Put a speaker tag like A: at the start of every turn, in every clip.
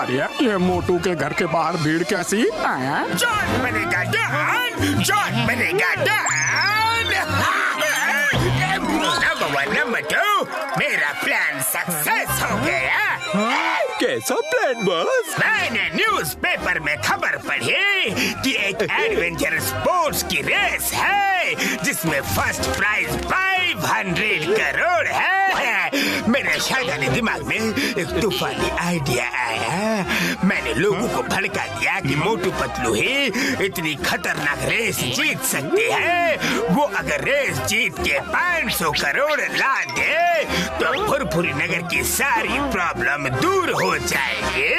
A: रही है? ये मोटू के घर के बाहर भीड़ कैसी?
B: जॉन बनेगा डॉन, जॉन बनेगा डॉन। नंबर 2, मेरा प्लान सक्सेस हो गया।
C: कैसा प्लान बॉस?
B: मैंने न्यूज़पेपर में खबर पढ़ी कि एक एडवेंचर स्पोर्ट्स की रेस है जिसमें फर्स्ट प्राइज 500 करोड़ है। मेरे शैतानी दिमाग में एक तूफानी आइडिया आया। मैंने लोगों को भड़का दिया कि मोटू पतलू ही इतनी खतरनाक रेस जीत सकते हैं। वो अगर रेस जीत के 500 करोड़ ला दे तो फुरफुरी नगर की सारी प्रॉब्लम दूर हो जाएगी।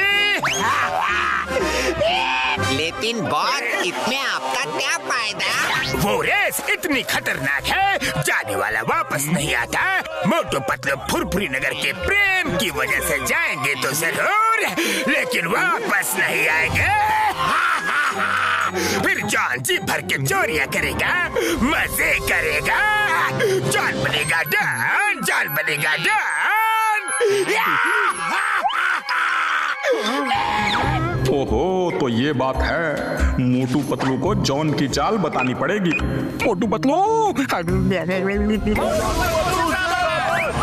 D: लेकिन बॉस, इसमें आपका क्या फायदा?
B: वो रेस इतनी खतरनाक है, जाने वाला वापस नहीं आता। मोटू पतलू फुरफुरी नगर के प्रेम की वजह से जाएंगे तो जरूर, लेकिन वापस नहीं आएंगे। फिर जॉन जी भर के चोरियां करेगा, मजे करेगा। जॉन बनेगा डॉन, जॉन बनेगा डॉन।
A: ओहो, तो ये बात है। मोटू पतलू को जॉन की चाल बतानी पड़ेगी। मोटू पतलू,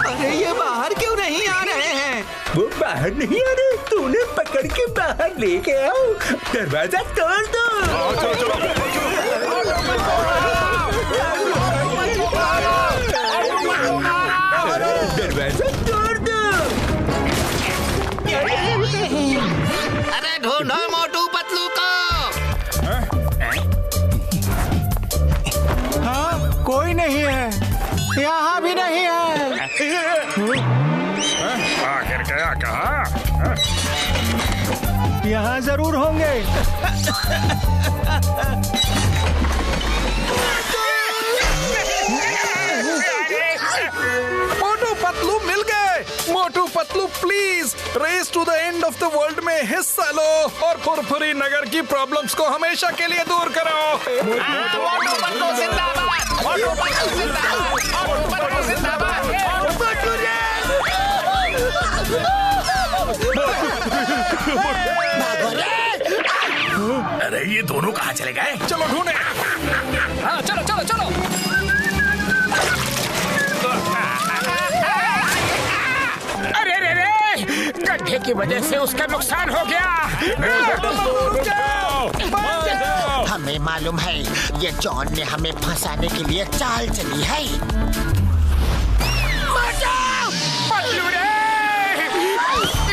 C: अरे ये बाहर क्यों नहीं आ रहे हैं? वो बाहर नहीं आ रहे, तूने पकड़ के बाहर लेके आओ। दरवाजा तोड़ दो।
A: चलो चलो।
C: दरवाजा तोड़ दो।
D: अरे ढूंढो मोटू पतलू को।
E: हाँ, कोई नहीं है, यहाँ भी नहीं है।
A: आखिर गया कहाँ?
E: यहाँ जरूर होंगे।
F: मोटू पतलू मिल गए। Motu Patlu please race to the end of the world में हिस्सा लो और फुरफुरी नगर की प्रॉब्लम्स को हमेशा के लिए दूर करो।
D: मोटू पतलू जिंदाबाद, मोटू पतलू जिंदाबाद, मोटू पतलू जिंदाबाद।
B: अरे ये दोनों कहाँ चले गए?
F: चलो ढूंढे। हाँ चलो चलो चलो।
B: अरे रे रे, गड्ढे की वजह से उसका नुकसान हो गया।
D: हमें मालूम है ये जॉन ने हमें फंसाने के लिए चाल चली है।
B: पतलू रे,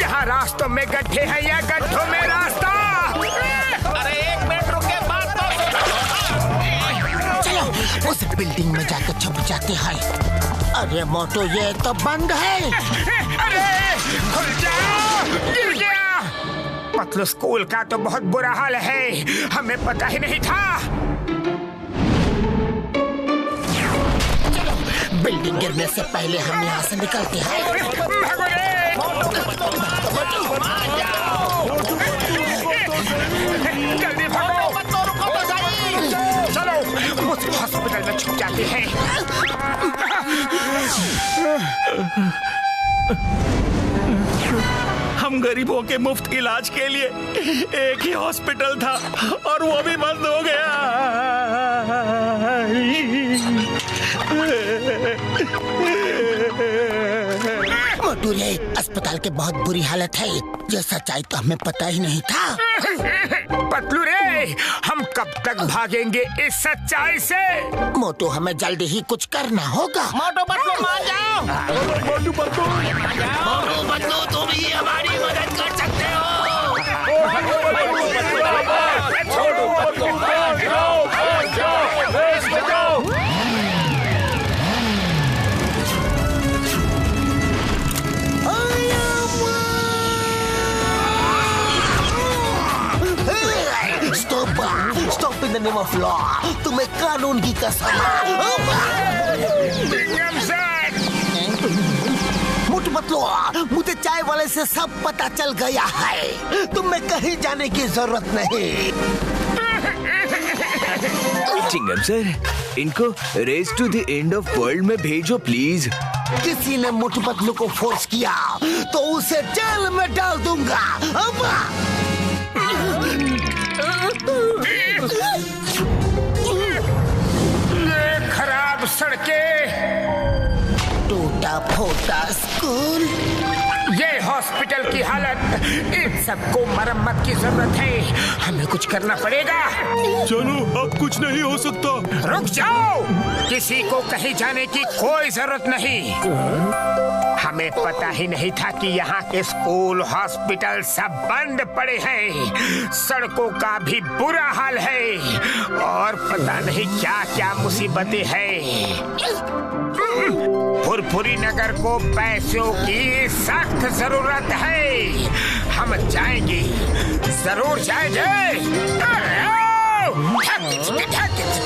B: यहाँ रास्तों में गड्ढे हैं या गड्ढों में रास्ता?
D: अरे एक मिनट रुके, बात तो चलो उस बिल्डिंग में जाकर छुप जाते हैं। अरे मोटू, ये तो बंद है।
B: अरे खुल जाओ, गिर गया। पतलू, स्कूल का तो बहुत बुरा हाल है, हमें पता ही नहीं था।
D: चलो बिल्डिंग गिरने से पहले हम यहाँ से निकलते हैं।
B: जल्दी भागो। चलो उस हॉस्पिटल में छुप जाते हैं।
F: हम गरीबों के मुफ्त इलाज के लिए एक ही हॉस्पिटल था और वो भी बंद हो गया।
D: मोटू रे, अस्पताल के बहुत बुरी हालत है। ये सच्चाई तो हमें पता ही नहीं था।
B: पतलू रे, हम कब तक भागेंगे इस सच्चाई से?
D: मोटू, हमें जल्दी ही कुछ करना होगा। मोटू पतलू मान जाओ।
F: मोटू पतलू,
D: मोटू पतलू, तुम ही हमारी मदद कर सकते हो। Stop in the name of law. तुम्हें कानून की कसम। मोटू पतलू, मुझे चाय वाले से सब पता चल गया है। तुम्हें कहीं जाने की जरूरत नहीं।
C: चिंगम सर, इनको race to the end of world में भेजो प्लीज।
D: किसी ने मोटू पतलू को फोर्स किया तो उसे जेल में डाल दूंगा।
B: ये खराब सड़कें,
D: टूटा फोटा स्कूल,
B: ये हॉस्पिटल की हालत, इन सबको मरम्मत की जरूरत है। हमें कुछ करना पड़ेगा।
A: चलो, अब कुछ नहीं हो सकता।
B: रुक जाओ, किसी को कहीं जाने की कोई जरूरत नहीं। हमें पता ही नहीं था कि यहाँ के स्कूल हॉस्पिटल सब बंद पड़े हैं। सड़कों का भी बुरा हाल है और पता नहीं क्या क्या मुसीबतें हैं। फुरफुरी नगर को पैसों की सख्त जरूरत है। हम जाएंगे, जरूर जाएंगे।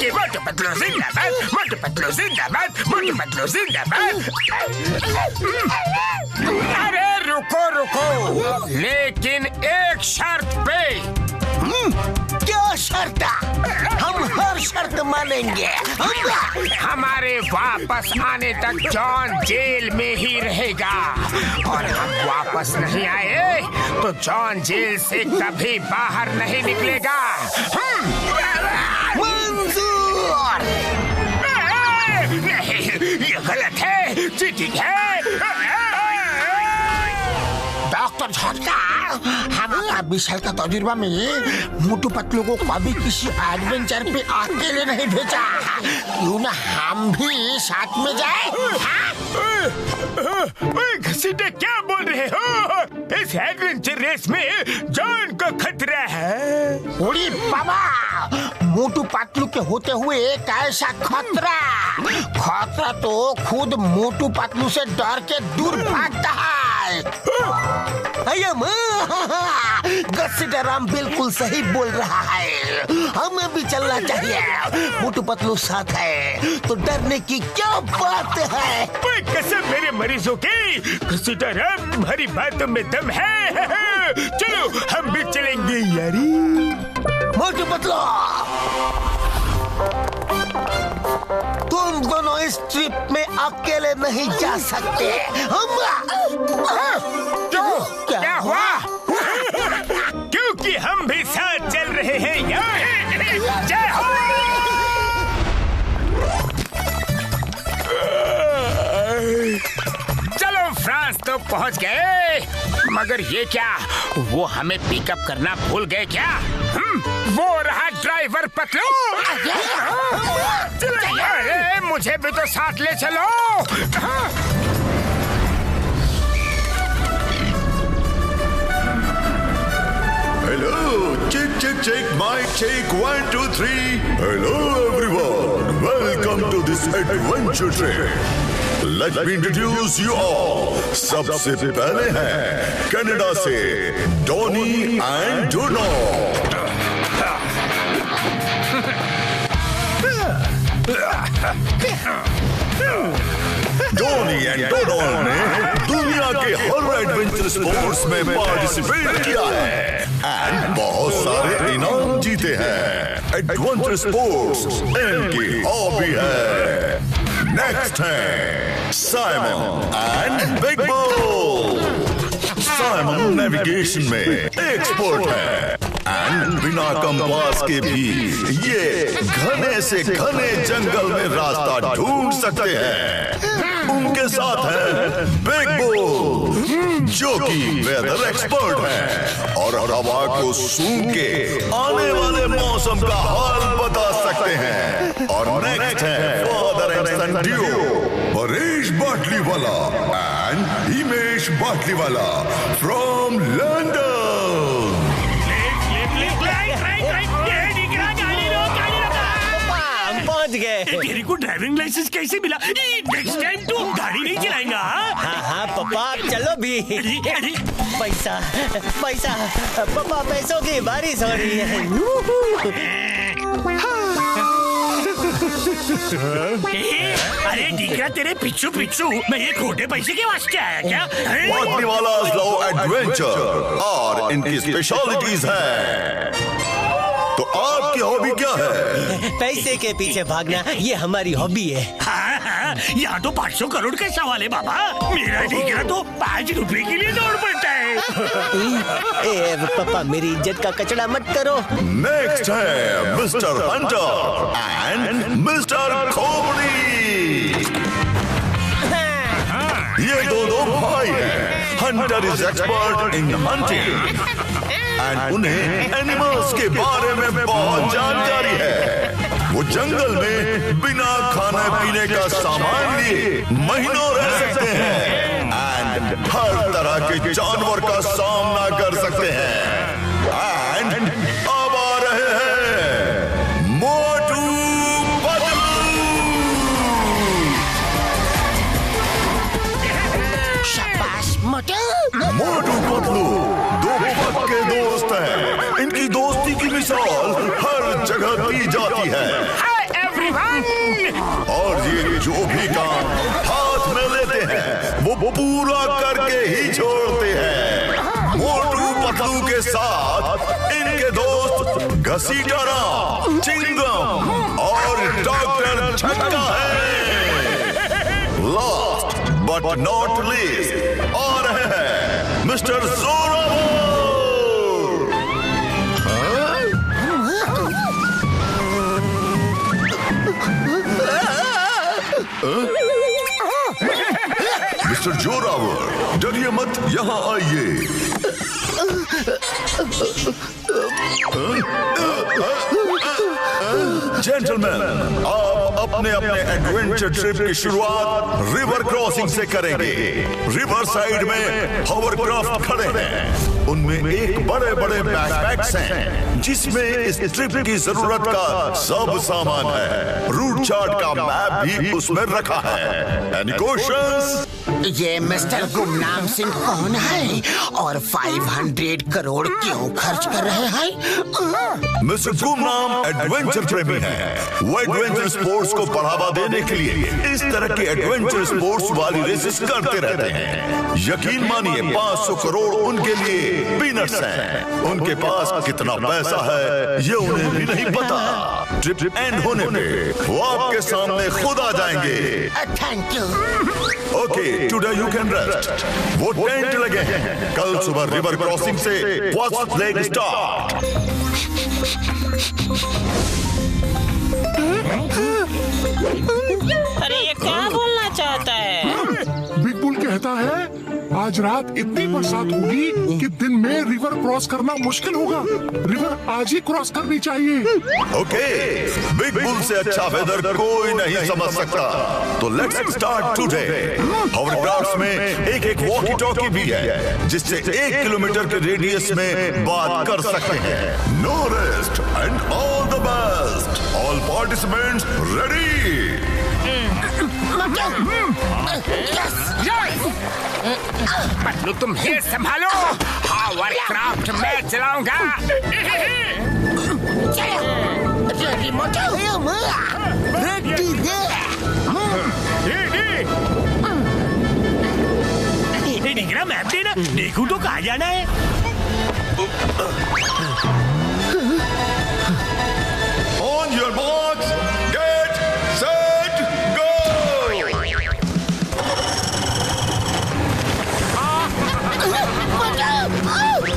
B: मोटू पतलू जिंदाबाद, मोटू पतलू जिंदाबाद, मोटू पतलू जिंदाबाद। अरे रुको रुको, लेकिन एक शर्त पे।
D: क्या शर्त? हम हर शर्त मानेंगे।
B: हमारे वापस आने तक जॉन जेल में ही रहेगा और हम वापस नहीं आए तो जॉन जेल से कभी बाहर नहीं निकलेगा।
D: मंजूर।
B: नहीं, ये गलत है, चीटिंग है।
D: डॉक्टर झटका, हमारा 20 साल का तजुर्बा में मोटू पतलू को कभी किसी एडवेंचर पे अकेले नहीं भेजा। क्यों ना हम भी साथ में जाए?
B: घसीटे क्या बोल रहे हो? इस एडवेंचर रेस में जान का खतरा है।
D: उड़ी बाबा, मोटू पतलू के होते हुए एक ऐसा खतरा तो खुद मोटू पतलू से डर के दूर भागता है। गस्सीराम बिल्कुल सही बोल रहा है। हमें भी चलना चाहिए। मोटू पतलू साथ है तो डरने की क्या बात है।
B: कसम मेरे मरीजों की, गस्सीराम तुम्हारी बातों में दम है। चलो हम भी चलेंगे यारी।
D: मोटू पतलू, तुम दोनों इस ट्रिप में अकेले नहीं जा सकते।
B: क्या हुआ? क्योंकि हम भी साथ चल रहे हैं यार। जय हो। चलो फ्रांस तो पहुंच गए, मगर ये क्या, वो हमें पिकअप करना भूल गए क्या? वो रहा ड्राइवर पतलू। अरे मुझे भी तो साथ ले चलो।
G: Hello, check, mic check, 1, 2, 3. Hello everyone, welcome to this adventure trip. Let me introduce you all. सबसे पहले हैं कनाडा से Donny and Donno. Donny and Donno ने दुनिया के हर एडवेंचर स्पोर्ट्स में पार्टिसिपेट किया है एंड बहुत सारे इनाम जीते हैं। एडवेंचर स्पोर्ट्स इनकी हॉबी है। नेक्स्ट है Simon and big bull. Simon navigation में एक्सपर्ट है एंड बिना कंपास के भी ये घने से घने जंगल में रास्ता ढूंढ सकते हैं। उनके साथ है बिग बुल जो कि वेदर एक्सपर्ट है और हवा को सूंघ के आने वाले मौसम का हाल बता सकते हैं। और नेक्स्ट है father and son duo, Paresh Batliwala and Himesh Batliwala from London.
H: पहुंच गए।
I: तेरे को ड्राइविंग लाइसेंस कैसे मिला? नेक्स्ट टाइम तू गाड़ी नहीं चलाएगा।
H: हाँ पापा, चलो भी। पैसा पापा, पैसों की बारिश हो रही है।
I: अरे डीकरा, तेरे पिच्छू मैं ये खोटे पैसे के वास्ते आया क्या?
G: बाटलीवाला's लव एडवेंचर और इनकी स्पेशलिटीज है तो आपकी हॉबी क्या है?
H: पैसे के पीछे भागना, ये हमारी हॉबी है।
I: हाँ, यहाँ तो 500 करोड़ का सवाल है बाबा। मेरा ढीकरा तो 5 रुपए के लिए दौड़ पड़ता है।
H: पापा, मेरी इज्जत का कचरा मत करो।
G: नेक्स्ट है मिस्टर हंटर एंड मिस्टर खोपड़ी। ये दो भाई हैं। Hunter is expert in hunting and उन्हें एनिमल्स के बारे में बहुत जानकारी है। वो जंगल में बिना खाने पीने का सामान लिए महीनों रह सकते हैं एंड हर तरह के जानवर का सामना कर सकते हैं। एंड अब आ रहे हैं मोटू पतलू।
D: शाबाश मोटू।
G: मोटू पतलू दो पक्के दोस्त हैं। इनकी दोस्ती की मिसाल हर जगह दी जाती है।
B: Hi everyone.
G: और ये जो भी काम हाथ में लेते हैं वो पूरा करके ही छोड़ते हैं। मोटू पतलू के साथ इनके दोस्त घसीटा राम, चिंगम और डॉक्टर छक्का है। लास्ट बट नॉट लीस्ट आ रहे हैं मिस्टर जोरावर। मिस्टर जोरावर, डरिए मत, यहाँ आइए। जेंटलमैन, आप अपने एडवेंचर ट्रिप की शुरुआत रिवर क्रॉसिंग से करेंगे। रिवर साइड में हॉवरक्राफ्ट खड़े हैं। उनमें एक बड़े बड़े बैकपैक्स हैं जिसमें इस ट्रिप की जरूरत का सब सामान है। रूट चार्ट का मैप भी उसमें रखा है। Any questions?
D: ये मिस्टर गुमनाम सिंह कौन है और 500 करोड़ क्यों खर्च कर रहे हैं?
G: मिस्टर गुमनाम एडवेंचर प्रेमी है। वो एडवेंचर स्पोर्ट्स को बढ़ावा देने के लिए इस तरह की एडवेंचर स्पोर्ट्स वाली रेसेस करते रहते हैं। यकीन मानिए 500 करोड़ उनके लिए पीनट्स हैं। उनके पास कितना पैसा है ये उन्हें भी नहीं पता। ट्रिप एंड होने पे वो आपके सामने खुद आ जाएंगे।
D: Thank you.
G: Okay, today you can rest. वो टेंट लगे हैं। कल सुबह रिवर क्रॉसिंग से फर्स्ट लेग स्टार्ट।
J: अरे ये क्या बोलना चाहता है?
K: बिग बुल कहता है आज रात इतनी बरसात होगी कि दिन में रिवर क्रॉस करना मुश्किल होगा। रिवर आज ही क्रॉस करनी चाहिए।
G: ओके, बिग बुल से अच्छा वेदर कोई नहीं समझ सकता। तो लेट्स स्टार्ट टुडे। हॉवरक्राफ्ट्स में एक वॉकी टॉकी भी है जिससे 1 किलोमीटर के रेडियस में बात कर सकते हैं। No rest and all the best. All participants ready?
B: Patlu तुम ये संभालो, हॉवरक्राफ्ट मैं चलाऊंगा।
D: रेडी मोटू? रेडी
I: ये ढीकरा मैप देना, देखूं तो कहाँ जाना है।
G: On your marks, get set, go!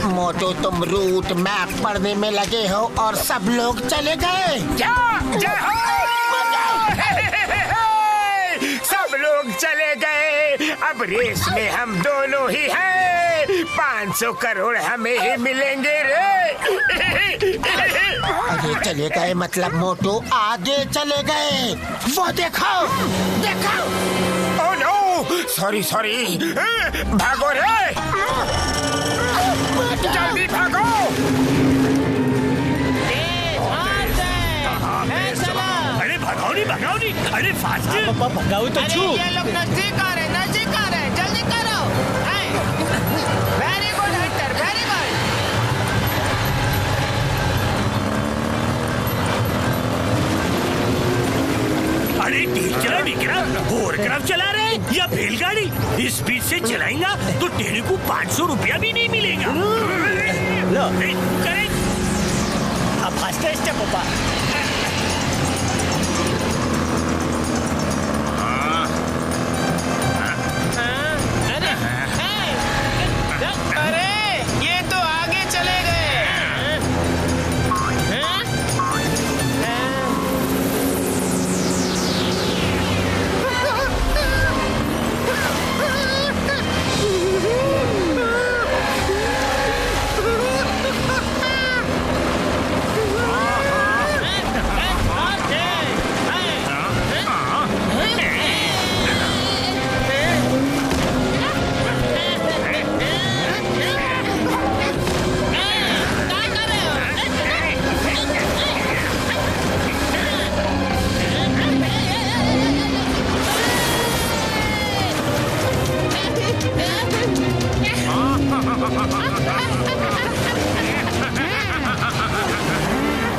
D: मोटू तुम रूट मैप पढ़ने में लगे हो और सब लोग चले गए।
B: जय हो! सब लोग चले गए। अब रेस में हम दोनों ही हैं। 500 करोड़ हमें ही मिलेंगे रे।
D: अरे चले गए मतलब मोटू आगे चले गए। वो देखो देखो।
B: Oh no, sorry sorry. भागो रे, जल्दी भागो।
I: अरे भगाओ नहीं, अरे फास्ट।
H: पापा भगाओ तो छू।
J: ये लोग नजदीक आ रहे, जल्दी करो। Very good Hunter, very good.
I: अरे ढीकरा हॉवरक्राफ्ट चला रहे हैं या बैलगाड़ी? इस स्पीड से चलाएगा तो तेरे को 500 रुपया भी नहीं मिलेगा।
H: फास्टेस्ट है पापा।
J: अरे ये तो आगे चले गए।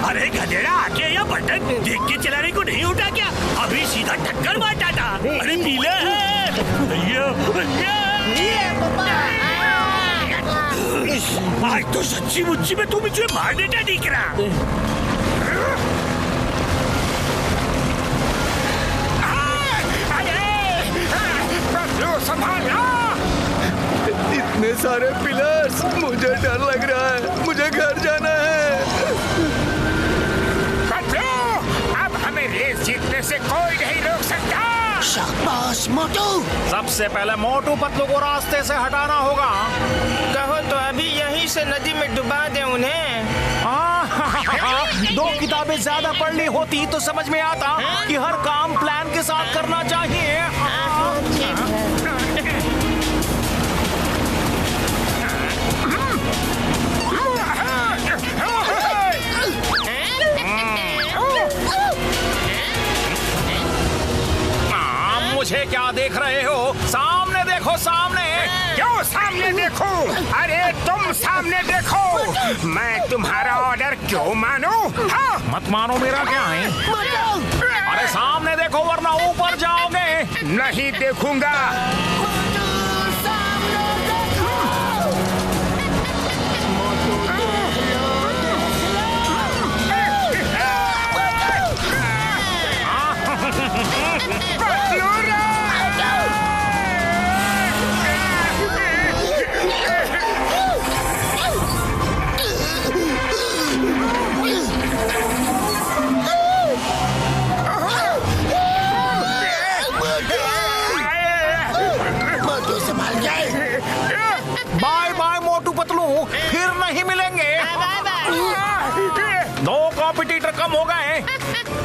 I: अरे गधेड़ा, आके या बटन देख के चलाने को नहीं उठा क्या? अभी सीधा टक्कर मार डाटा। अरे पीला है। आज तो सच्ची मुच्ची में तू मुझे मार देता दिख रहा।
C: इतने सारे पिलर्स, मुझे डर लग रहा है। मुझे घर जाना है।
B: अब हमें रेस जीतने से कोई नहीं रोक सकता।
D: शाबाश मोटू।
F: सबसे पहले मोटू पतलू को रास्ते से हटाना होगा।
J: कहो तो अभी यहीं से नदी में डुबा दे उन्हें।
F: 2 किताबें ज्यादा पढ़ ली होती तो समझ में आता कि हर काम प्लान के साथ करना चाहिए। मुझे क्या देख रहे हो? सामने देखो, सामने।
B: क्यों सामने देखो? अरे तुम सामने देखो। मैं तुम्हारा ऑर्डर क्यों मानूं? हाँ?
F: मत मानो, मेरा क्या है? अरे सामने देखो वरना ऊपर जाओगे।
B: नहीं देखूंगा।
F: बाय बाय मोटू पतलू, फिर नहीं मिलेंगे। 2 कॉम्पिटिटर कम हो गए।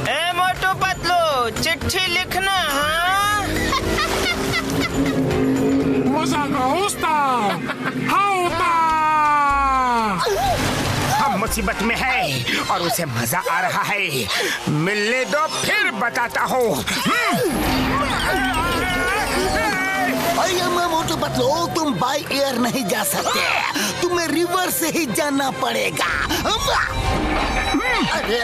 J: ए मोटू पतलू, चिट्ठी लिखना। हाँ
K: मजा का उस्ताद। हाँ
B: हम मुसीबत में है और उसे मजा आ रहा है। मिलने दो, फिर बताता हूँ।
D: मोटू पतलू, तुम बाय एयर नहीं जा सकते। तुम्हें रिवर से ही जाना पड़ेगा। अरे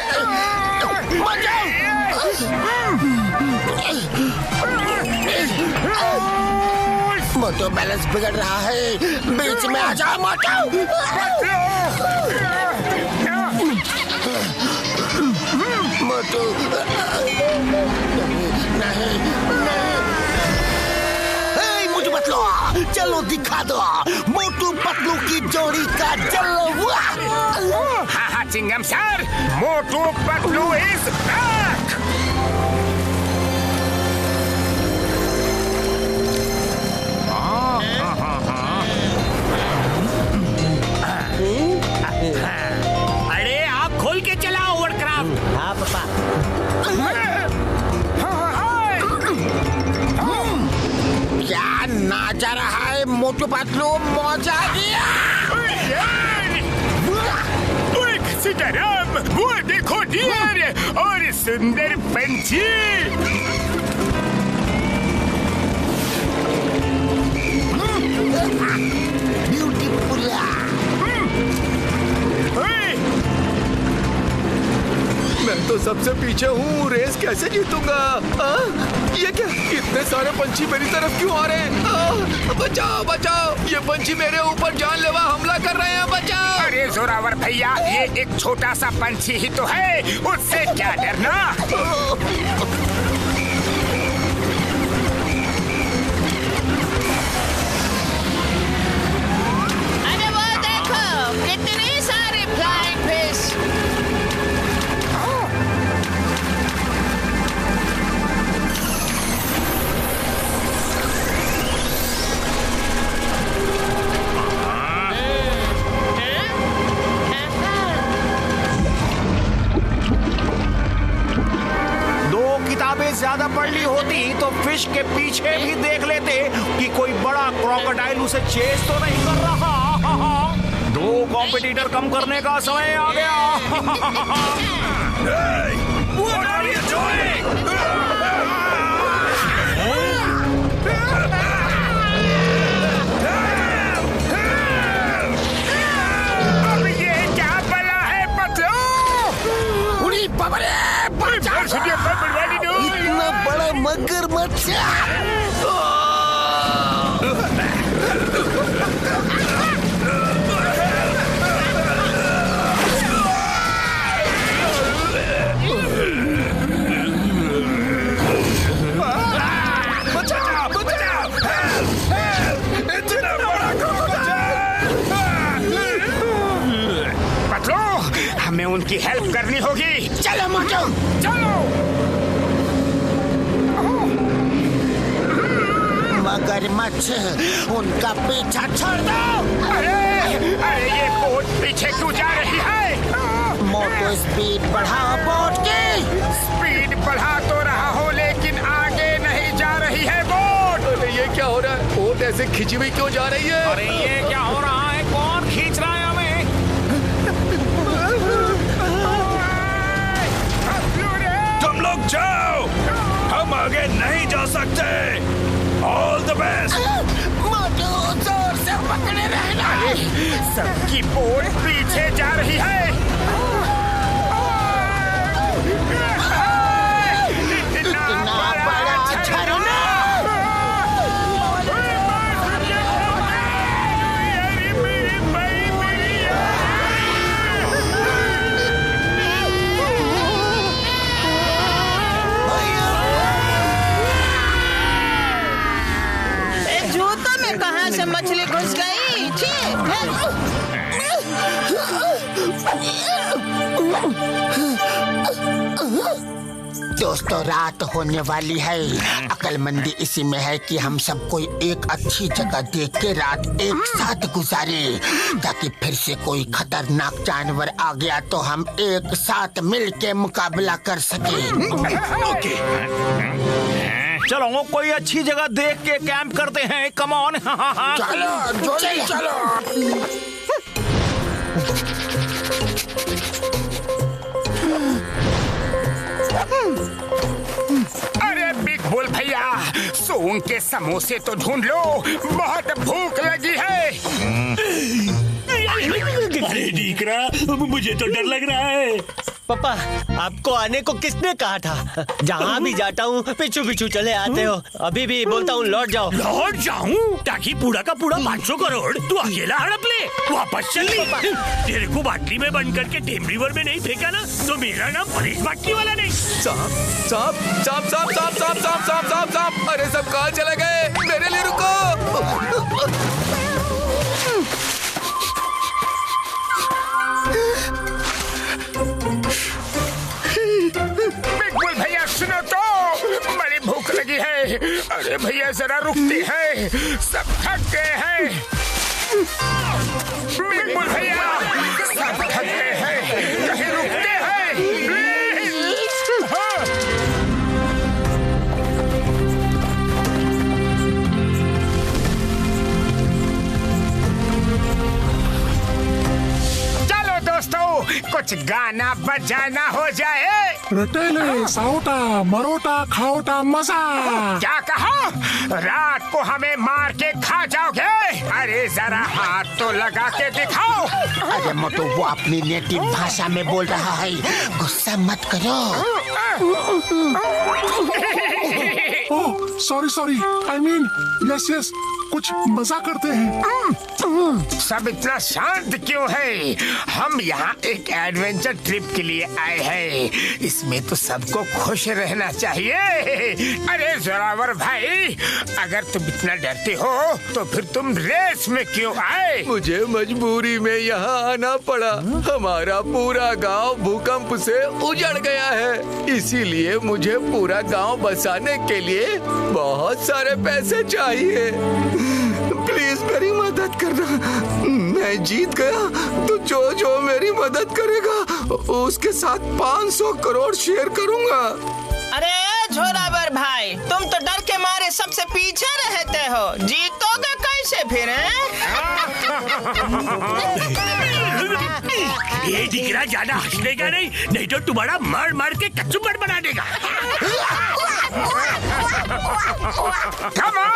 D: मोटू, बैलेंस बिगड़ रहा है। बीच में आ जाओ मोटू। मोटू नहीं, मोटू पतलू, चलो दिखा दो मोटू पतलू की जोड़ी का जलवा।
B: हाँ Chingum sir, Motu Patlu is back.
I: अरे आप खोल के चलाओ ओवरक्राफ्ट।
H: हाँ पापा।
D: क्या नाच रहा है मोटू पतलू? मजा दिया।
B: सीताराम, वो देखो डियर और सुंदर पंछी।
D: ब्यूटीफुल।
C: मैं तो सबसे पीछे हूँ। रेस कैसे जीतूंगा? ये क्या? इतने सारे पंछी मेरी तरफ क्यों आ रहे हैं? बचाओ बचाओ, ये पंछी मेरे ऊपर जानलेवा हमला कर रहे हैं। बचाओ।
B: अरे अरे जोरावर भैया, ये एक छोटा सा पंछी ही तो है, उससे क्या डरना।
L: अरे वो देखो, कितनी सारी फ्लाइंग फिश।
E: किताबें ज्यादा पढ़ ली होती तो फिश के पीछे भी देख लेते कि कोई बड़ा क्रोकोडाइल उसे चेस तो नहीं कर रहा। 2 कॉम्पिटिटर कम करने का समय आ गया।
I: What are you doing?
B: अब ये क्या बला है पतलू?
D: उड़ी बाबरे, इतना बड़ा मगरमच्छ।
B: पतलू, हमें उनकी हेल्प करनी होगी।
D: चलो मोटू,
B: चलो।
D: मगरमच्छ, उनका पीछा छोड़ दो।
B: अरे ये बोट पीछे क्यों जा रही है?
D: मोटू स्पीड बढ़ाओ बोट की।
B: स्पीड बढ़ा तो रहा हो, लेकिन आगे नहीं जा रही है बोट।
F: अरे ये क्या हो रहा है? बोट ऐसे खिंची हुई क्यों जा रही है?
E: अरे ये क्या हो रहा है? कौन खींच रहा है हमें?
I: तुम लोग जाओ, हम आगे नहीं जा सकते। All the best.
D: मोटू, जोर से पकड़े रहना।
B: सबकी बोट पीछे जा रही है।
D: इतना बड़ा झरना।
L: जूतों में कहाँ से मछली घुस गई?
D: दोस्तों, रात होने वाली है। अक्लमंदी इसी में है कि हम सब कोई एक अच्छी जगह देख के रात एक साथ गुजारे, ताकि फिर से कोई खतरनाक जानवर आ गया तो हम एक साथ मिलके मुकाबला कर सके।
I: ओके,
E: चलो कोई अच्छी जगह देख के कैंप करते हैं। Come on.
D: चलो चलो।
B: अरे बिग बुल भैया, सोन के समोसे तो ढूंढ लो, बहुत भूख लगी है।
I: अरे डीकरा, मुझे तो डर लग रहा है।
H: पापा, आपको आने को किसने कहा था? जहाँ भी जाता हूँ पीछू पीछू चले आते हो। अभी भी बोलता हूँ लौट जाओ।
I: लौट जाऊँ? ताकि पूरा का पूरा 500 करोड़ तू अकेला हड़प ले? वापस चल ली। तेरे को बाटली में बंद करके टेम रिवर में नहीं फेंका ना, तो मेरा नाम परेश बाटली वाला नहीं।
F: सांप। अरे सब कहाँ चले गए? मेरे लिए रुको।
B: बिग बुल भैया सुनो तो, बड़ी भूख लगी है। अरे भैया जरा रुकते हैं, सब थक गए हैं। बिग बुल भैया, सब थक गए हैं, कहीं रुकते हैं प्लीज। हाँ। चलो दोस्तों, कुछ गाना बजाना हो जाए।
K: रटेले साउटा मरोटा खाओटा मजा।
B: क्या कहा? रात को हमें मार के खा जाओगे? अरे जरा हाथ तो लगा के दिखाओ।
D: अरे मोटू, वो अपनी नेटिव भाषा में बोल रहा है, गुस्सा मत करो।
K: Oh sorry I mean yes कुछ मजा करते हैं।
B: सब इतना शांत क्यों है? हम यहाँ एक एडवेंचर ट्रिप के लिए आए हैं। इसमें तो सबको खुश रहना चाहिए। अरे जोरावर भाई, अगर तुम इतना डरते हो तो फिर तुम रेस में क्यों आए?
C: मुझे मजबूरी में यहाँ आना पड़ा। हमारा पूरा गांव भूकंप से उजड़ गया है, इसीलिए मुझे पूरा गांव बसाने के लिए बहुत सारे पैसे चाहिए। प्लीज मेरी मदद करना। मैं जीत गया तो जो मेरी मदद करेगा उसके साथ 500 करोड़ शेयर करूंगा।
L: अरे झोरावर भाई, तुम तो डर के मारे सबसे पीछे रहते हो। जीतोगे कैसे फिर?
I: ये दिखरा ज्यादा हंसने का नहीं तो तुम्हारा मार मार के कचुम्बर बना देगा।
B: Come on!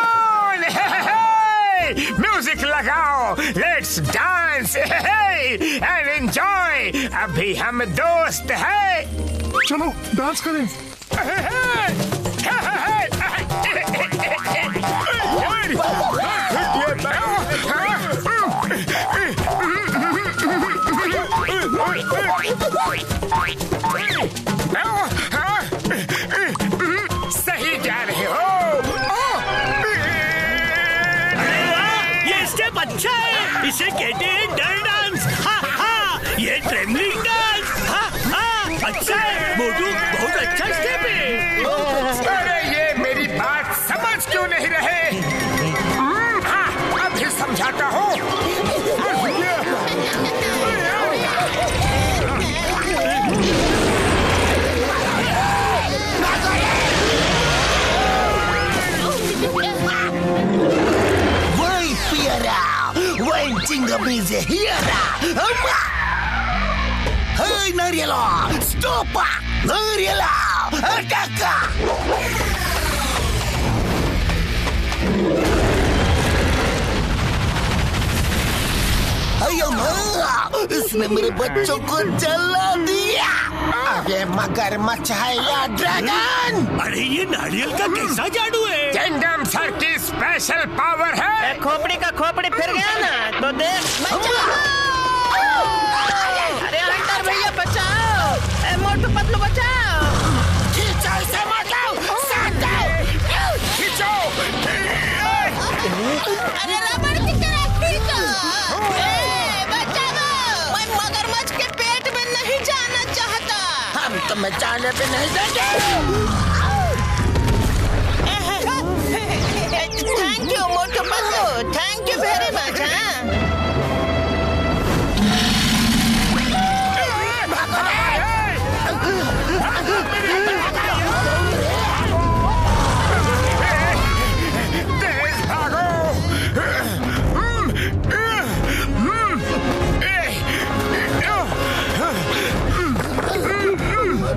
B: म्यूजिक लगाओ, लेट्स डांस एंड एंजॉय। अभी हम दोस्त हैं।
K: चलो डांस करें।
B: सही जा रहे हो।
I: ये स्टेप अच्छा है, इसे कहते हैं डर डांस। ये ट्रेमलिंग डांस। अच्छा है मोटू, बहुत अच्छा स्टेप है।
B: अरे ये मेरी बात समझ क्यों नहीं रहे? अभी समझाता हूँ।
D: Hei Nariela, stop! Nariela, ataca! अयो माँ, इसने मेरे बच्चों को जला दिया। ये मगरमच्छ है या ड्रैगन?
I: अरे ये नारियल का कैसा जादू है?
B: किंगडम सर की स्पेशल पावर है।
L: खोपड़ी का खोपड़ी फिर गया ना तो देख। अरे हंटर भैया बचाओ! मोटू पतलू बचाओ!
D: खींचो इसे मोटू, साथ दो!
B: खींचो!
L: अरे रबड़ की तरह खींचो! बचाओ! मैं मगरमच्छ के पेट में नहीं जाना चाहता।
D: हम तुम्हें जाने पे नहीं देंगे।
L: Thank you Motu Patlu, thank you very much.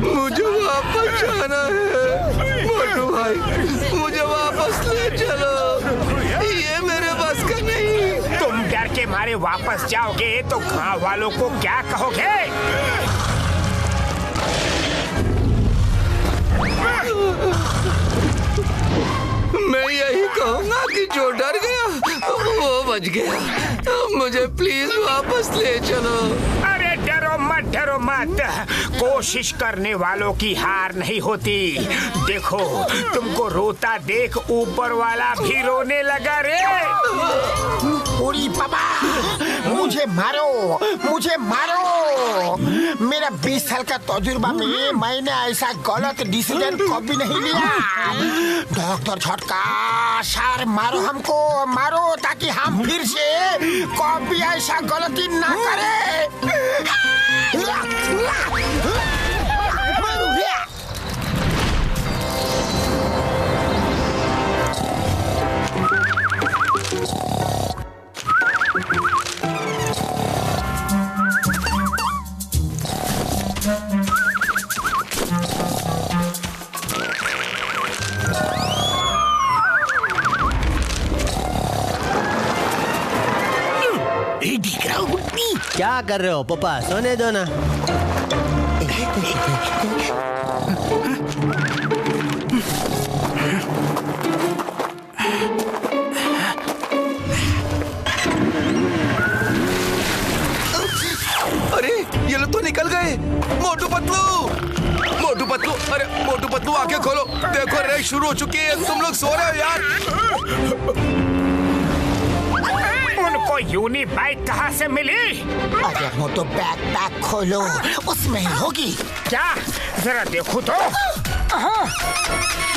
C: मुझे वापस जाना है मोटू भाई, मुझे वापस ले चलो। ये मेरे बस का नहीं।
B: तुम डर के मारे वापस जाओगे तो गाँव वालों को क्या कहोगे?
C: मैं यही कहूँगा कि जो डर गया वो बच गया। मुझे प्लीज वापस ले चलो।
B: अरे डरो मत। कोशिश करने वालों की हार नहीं होती। देखो, तुमको रोता देख ऊपर वाला भी रोने लगा रे।
D: उरी पापा, मुझे मारो। मेरा 20 साल का तजुर्बा में मैंने ऐसा गलत डिसीजन कभी नहीं लिया। डॉक्टर झटका सर, मारो हमको, मारो ताकि हम फिर से कभी ऐसा गलती ना करें।
H: क्या कर रहे हो पापा? सोने दो ना।
C: मोटू पतलू, अरे मोटू पतलू आंखें खोलो, देखो रेस शुरू हो चुकी है, तुम लोग सो रहे हो यार।
B: उनको यूनी बाइक कहाँ से मिली?
D: अरे मोटू बैकपैक खोलो, उसमें ही होगी।
B: क्या? जरा देखो तो।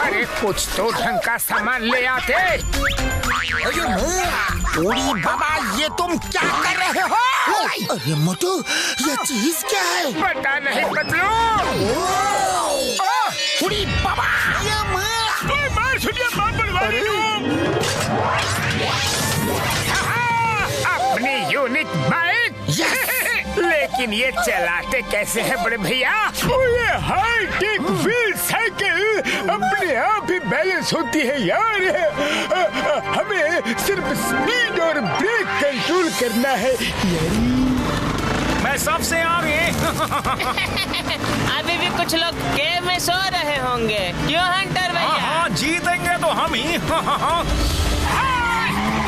B: अरे कुछ तो ढंग का सामान ले आते।
D: उड़ी बाबा, ये तुम क्या कर रहे हो? अरे मोटू, ये चीज क्या है?
B: पता नहीं पतलू।
D: उड़ी बाबा,
B: मार छुटिया बाप बनवारी अपनी यूनिक बाइक। लेकिन ये चलाते कैसे हैं बड़े भैया? ये हाई टेक व्हील साइकिल अपने आप ही बैलेंस होती है यार। हमें सिर्फ स्पीड और ब्रेक कंट्रोल करना है।
E: मैं सबसे आगे।
L: अभी भी कुछ लोग गेम में सो रहे होंगे, क्यों हंटर भैया?
E: हाँ, जीतेंगे तो हम ही।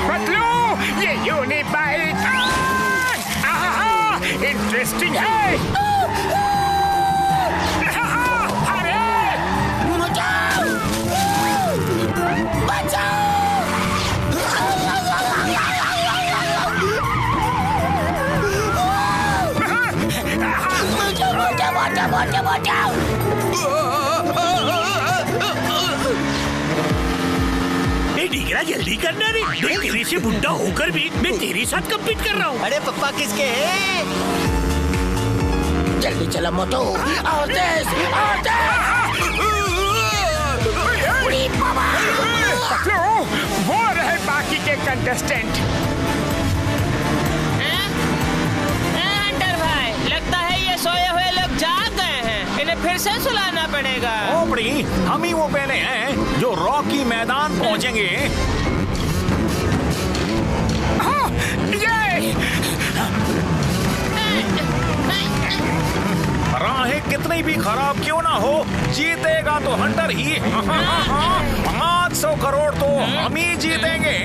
B: पतलू, ये यूनी बाइक इंटरेस्टिंग है। अरे
I: डिगरा जल्दी करना रे, तेरे से बुढ़ा होकर भी मैं तेरे साथ कम्पीट कर रहा हूँ।
H: अरे पप्पा किसके हैं?
D: जल्दी चलो मोटू, और तेज, और तेज। उड़ी बाबा।
B: पतलू, वो रहे बाकी के कंटेस्टेंट।
L: हंटर भाई, लगता है ये सोए हुए लोग जाग गए हैं, इन्हें फिर से सुलाना पड़ेगा।
E: खोपड़ी, हम ही वो पहले हैं जो रॉकी मैदान पहुंचेंगे। राहें कितनी भी खराब क्यों ना हो, जीतेगा तो हंटर ही। 500 करोड़ तो हम ही जीतेंगे।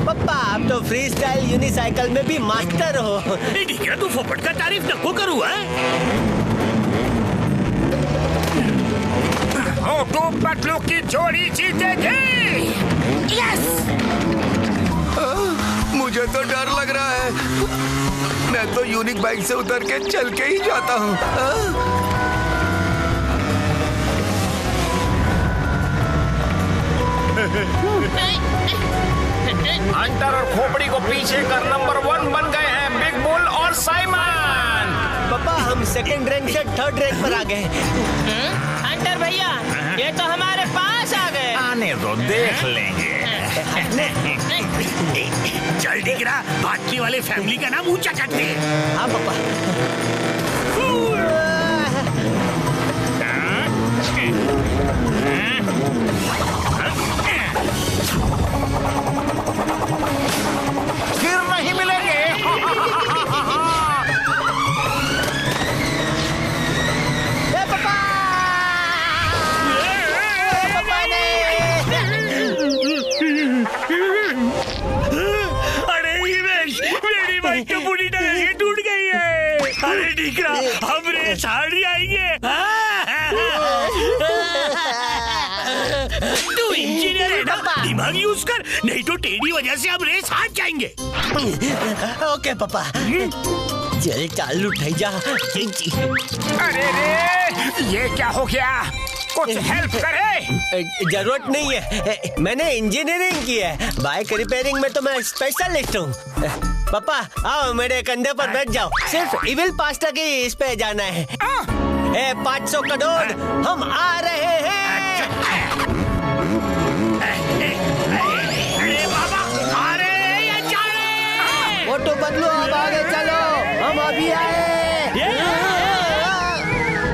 H: पप्पा आप तो फ्री स्टाइल यूनिसाइकिल में भी मास्टर हो।
I: डिगरा तू फोपट का तारीफ नको करू है।
B: मोटू पतलू की जोड़ी जीतेगी।
D: यस।
C: मुझे तो डर लग रहा है, मैं तो यूनिक बाइक से उतर के चल के ही जाता हूँ।
E: हंटर और खोपड़ी को पीछे कर नंबर 1 बन गए हैं बिग बुल और साइमन।
H: पापा हम सेकंड रैंक से थर्ड रैंक पर आ गए।
L: हंटर भैया, ये तो हमारे पास आ गए।
E: आने दो, देख लेंगे।
I: चल डिगरा, बाकी वाले फैमिली का नाम ऊंचा करते।
H: हाँ पापा।
E: फिर नहीं मिलेंगे।
I: अरे हिमेश, मेरी बाइक तो पूरी तरह से टूट गई है। अरे डिगरा, हम रेस हार आएंगे। तू इंजीनियर है ना, दिमाग यूज कर, नहीं तो तेरी वजह से हम रेस हार जाएंगे।
H: ओके पापा, चल चालू उठाई जा।
B: अरे रे, ये क्या हो गया? कुछ हेल्प करे?
H: जरूरत नहीं है, मैंने इंजीनियरिंग की है, बाइक रिपेयरिंग में तो मैं स्पेशलिस्ट हूँ। पापा आओ मेरे कंधे पर बैठ जाओ, सिर्फ इविल पास्ता की इस पे जाना है। 500 करोड़ हम आ रहे हैं।
I: अरे बाबा, आ रहे हैं या जा रहे हैं?
H: मोटू पतलू अब आगे चलो, हम अभी आए।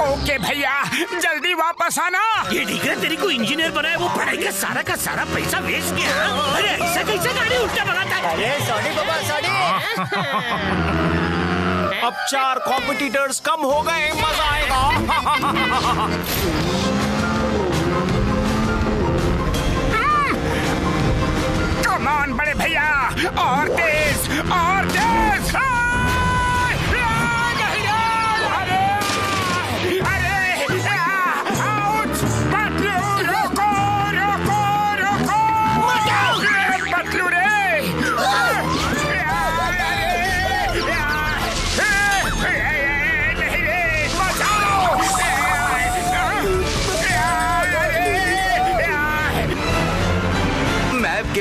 B: ओके भैया, जल्दी वापस आना।
I: ये डिगरा तेरी को इंजीनियर बनाया, वो पढ़ाई का सारा पैसा वेस्ट किया। अरे ऐसा कैसे गाड़ी उल्टा भगाता है?
H: अरे सॉरी पापा, सॉरी।
E: अब 4 कॉम्पिटिटर्स कम हो गए, मजा आएगा।
B: कम ऑन बड़े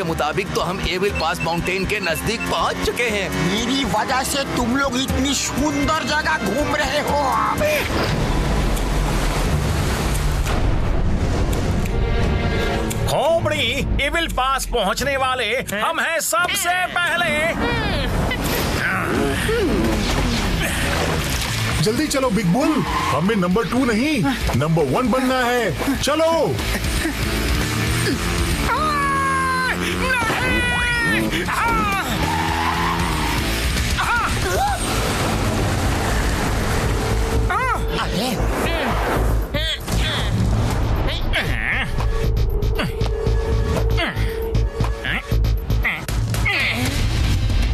C: के मुताबिक तो हम एविल पास माउंटेन के नजदीक पहुंच चुके हैं।
D: मेरी वजह से तुम लोग इतनी सुंदर जगह घूम रहे हो।
E: खोपड़ी, एविल पास पहुंचने वाले हम हैं सबसे पहले।
K: जल्दी चलो बिग बुल, हमें नंबर 2 नहीं नंबर 1 बनना है। चलो।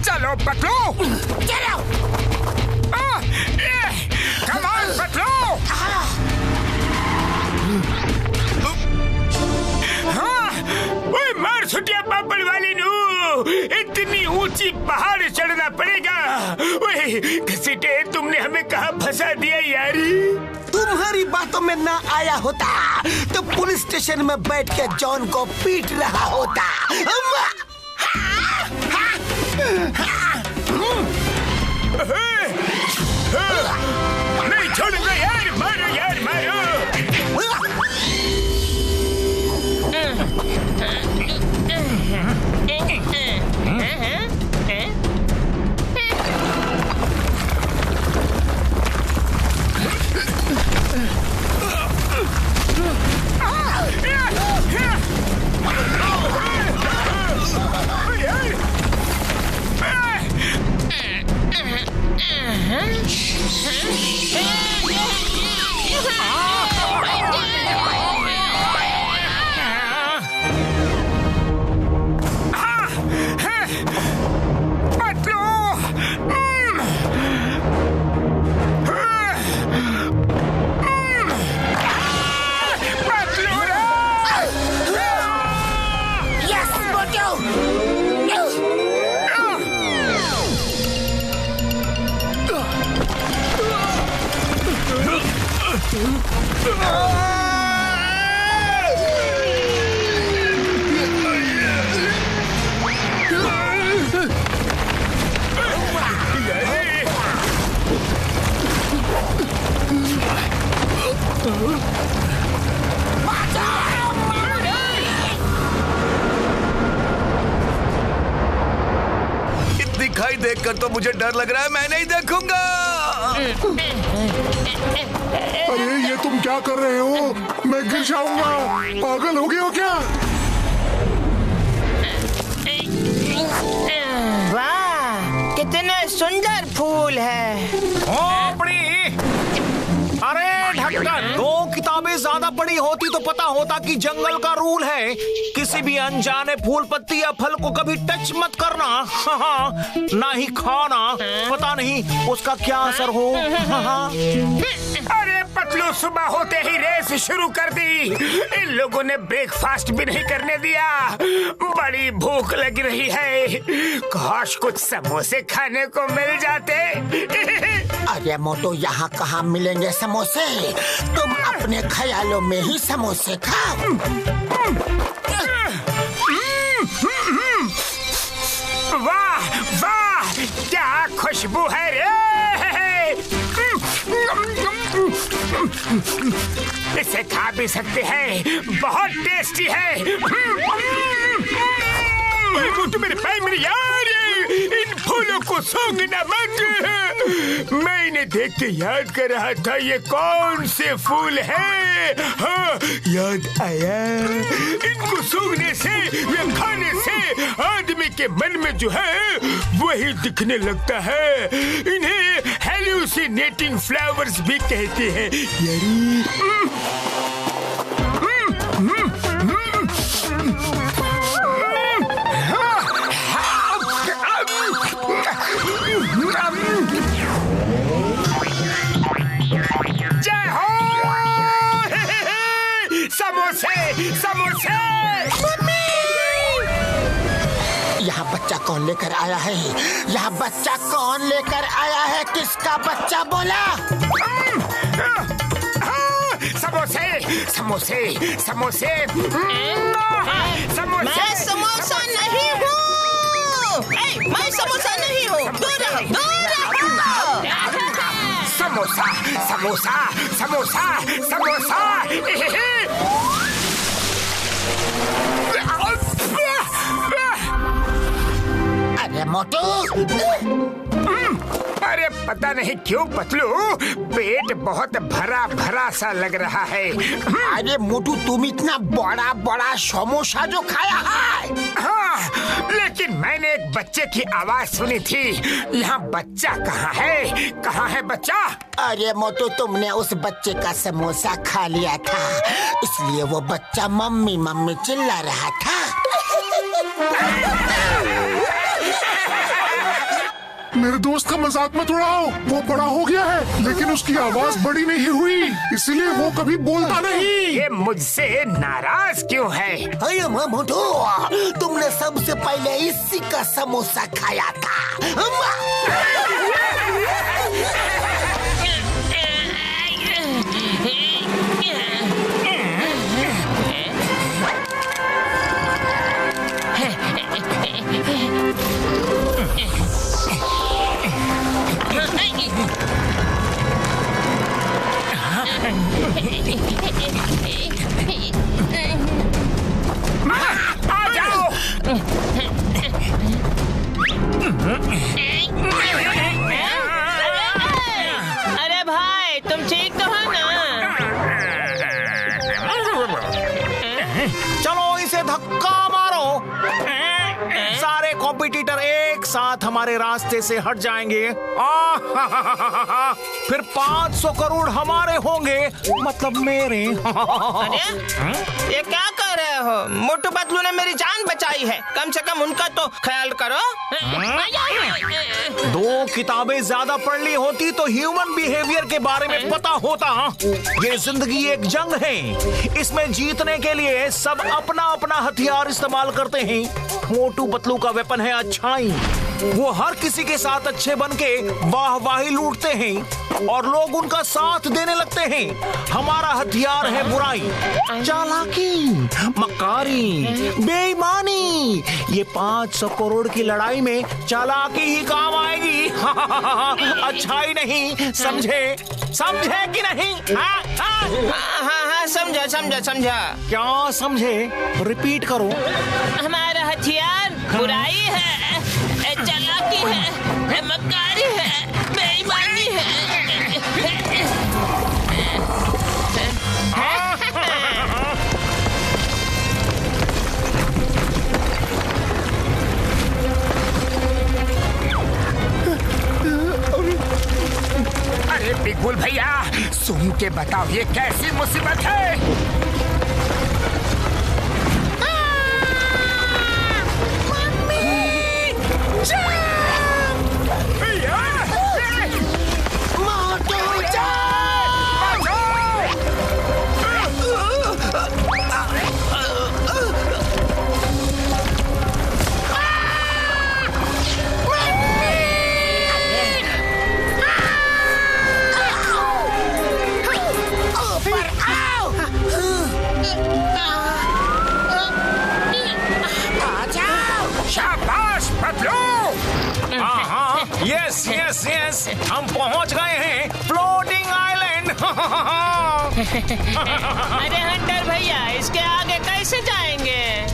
B: चलो पतलू, चलो। Come on, Patlu. मार छुटिया पापड़ वाली नू, इतनी ऊंची पहाड़ चढ़ना पड़ेगा। घसीटे, तुमने हमें कहाँ फंसा दिया यारी।
D: तुम्हारी बातों में ना आया होता तो पुलिस स्टेशन में बैठ के जॉन को पीट रहा होता।
B: नहीं छोड़ूंगा यार, मारो यार, मारो।
C: दिखाई देखकर तो मुझे डर लग रहा है, मैं नहीं देखूंगा।
K: अरे ये तुम क्या कर रहे हो? मैं गिर जाऊंगा। पागल हो गए हो क्या?
L: वाह, कितने सुंदर फूल है।
E: खोपड़ी, अरे ढक्कन, 2 किताबें ज्यादा पढ़ी होती तो पता होता कि जंगल का रूल है किसी भी अनजाने फूल, पत्ती या फल को कभी टच मत करना। ना ही खाना, पता नहीं उसका क्या असर हो।
B: अरे पतलू, सुबह होते ही रेस शुरू कर दी। इन लोगों ने ब्रेकफास्ट भी नहीं करने दिया। बड़ी भूख लग रही है, काश कुछ समोसे खाने को मिल जाते।
D: अरे मोटू, यहाँ कहाँ मिलेंगे समोसे? तुम अपने ख्यालों में ही समोसे खाओ।
B: वाह वाह, क्या खुशबू है रे। इसे खा भी सकते हैं, बहुत टेस्टी है। मोटू मेरे भाई, मेरे यार, इन फूलों को सूंघना मत। मैं इन्हें देख के याद कर रहा था ये कौन से फूल हैं। हाँ, याद आया। इनको सूंघने से या खाने से आदमी के मन में जो है वही दिखने लगता है। इन्हें हेलुसिनेटिंग फ्लावर्स भी कहते हैं यारी। जय हो। समोसे समोसे।
D: यहाँ बच्चा कौन लेकर आया है? यहाँ बच्चा कौन लेकर आया है? किसका बच्चा बोला?
B: समोसे समोसे समोसे समोसे।
L: मैं समोसा नहीं हूँ। मैं समोसा नहीं हूँ। दूर रहो, दूर रहो।
B: समोसा समोसा समोसा समोसा।
D: अरे मोटू,
B: अरे पता नहीं क्यों पतलू, पेट बहुत भरा भरा सा लग रहा है।
D: अरे मोटू, तुम इतना बड़ा बड़ा समोसा जो खाया है।
B: हाँ, लेकिन मैंने एक बच्चे की आवाज सुनी थी। यहाँ बच्चा कहाँ है? कहाँ है बच्चा?
D: अरे मोटू, तुमने उस बच्चे का समोसा खा लिया था, इसलिए वो बच्चा मम्मी मम्मी चिल्ला रहा था।
K: मेरे दोस्त का मजाक मत उड़ाओ। वो बड़ा हो गया है, लेकिन उसकी आवाज बड़ी नहीं हुई, इसलिए वो कभी बोलता नहीं।
B: ये मुझसे नाराज क्यों है?
D: अरे मोटू, तुमने सबसे पहले इसी का समोसा खाया था।
B: आ जाओ।
L: अरे भाई, तुम ठीक तो हो ना?
E: चलो इसे धक्का मारो। सारे कॉम्पिटिटर एक साथ हमारे रास्ते से हट जाएंगे। फिर 500 करोड़ हमारे होंगे, मतलब मेरे।
L: अरे ये क्या कर रहे हो? मोटू पतलू ने मेरी जान बचाई है, कम से कम उनका तो ख्याल करो।
E: 2 किताबें ज्यादा पढ़ ली होती तो ह्यूमन बिहेवियर के बारे में पता होता। ये जिंदगी एक जंग है, इसमें जीतने के लिए सब अपना अपना हथियार इस्तेमाल करते हैं। मोटू पतलू का वेपन है अच्छाई। वो हर किसी के साथ अच्छे बनके वाहवाही लूटते हैं और लोग उनका साथ देने लगते हैं। हमारा हथियार है बुराई, चालाकी, मक्कारी, बेईमानी। ये 500 करोड़ की लड़ाई में चालाकी ही काम आएगी। अच्छाई नहीं, समझे? समझे कि नहीं?
L: हाँ, समझा समझा समझा।
E: क्या समझे? रिपीट करो।
L: हमारा हथियार बुराई है, चालाकी है, मक्कारी है, बेईमानी है।
B: अरे बिगुल भैया, सुन के बताओ ये कैसी मुसीबत है?
E: यस यस, हम पहुंच गए हैं फ्लोटिंग आइलैंड।
L: अरे हंटर भैया, इसके आगे कैसे जाएंगे?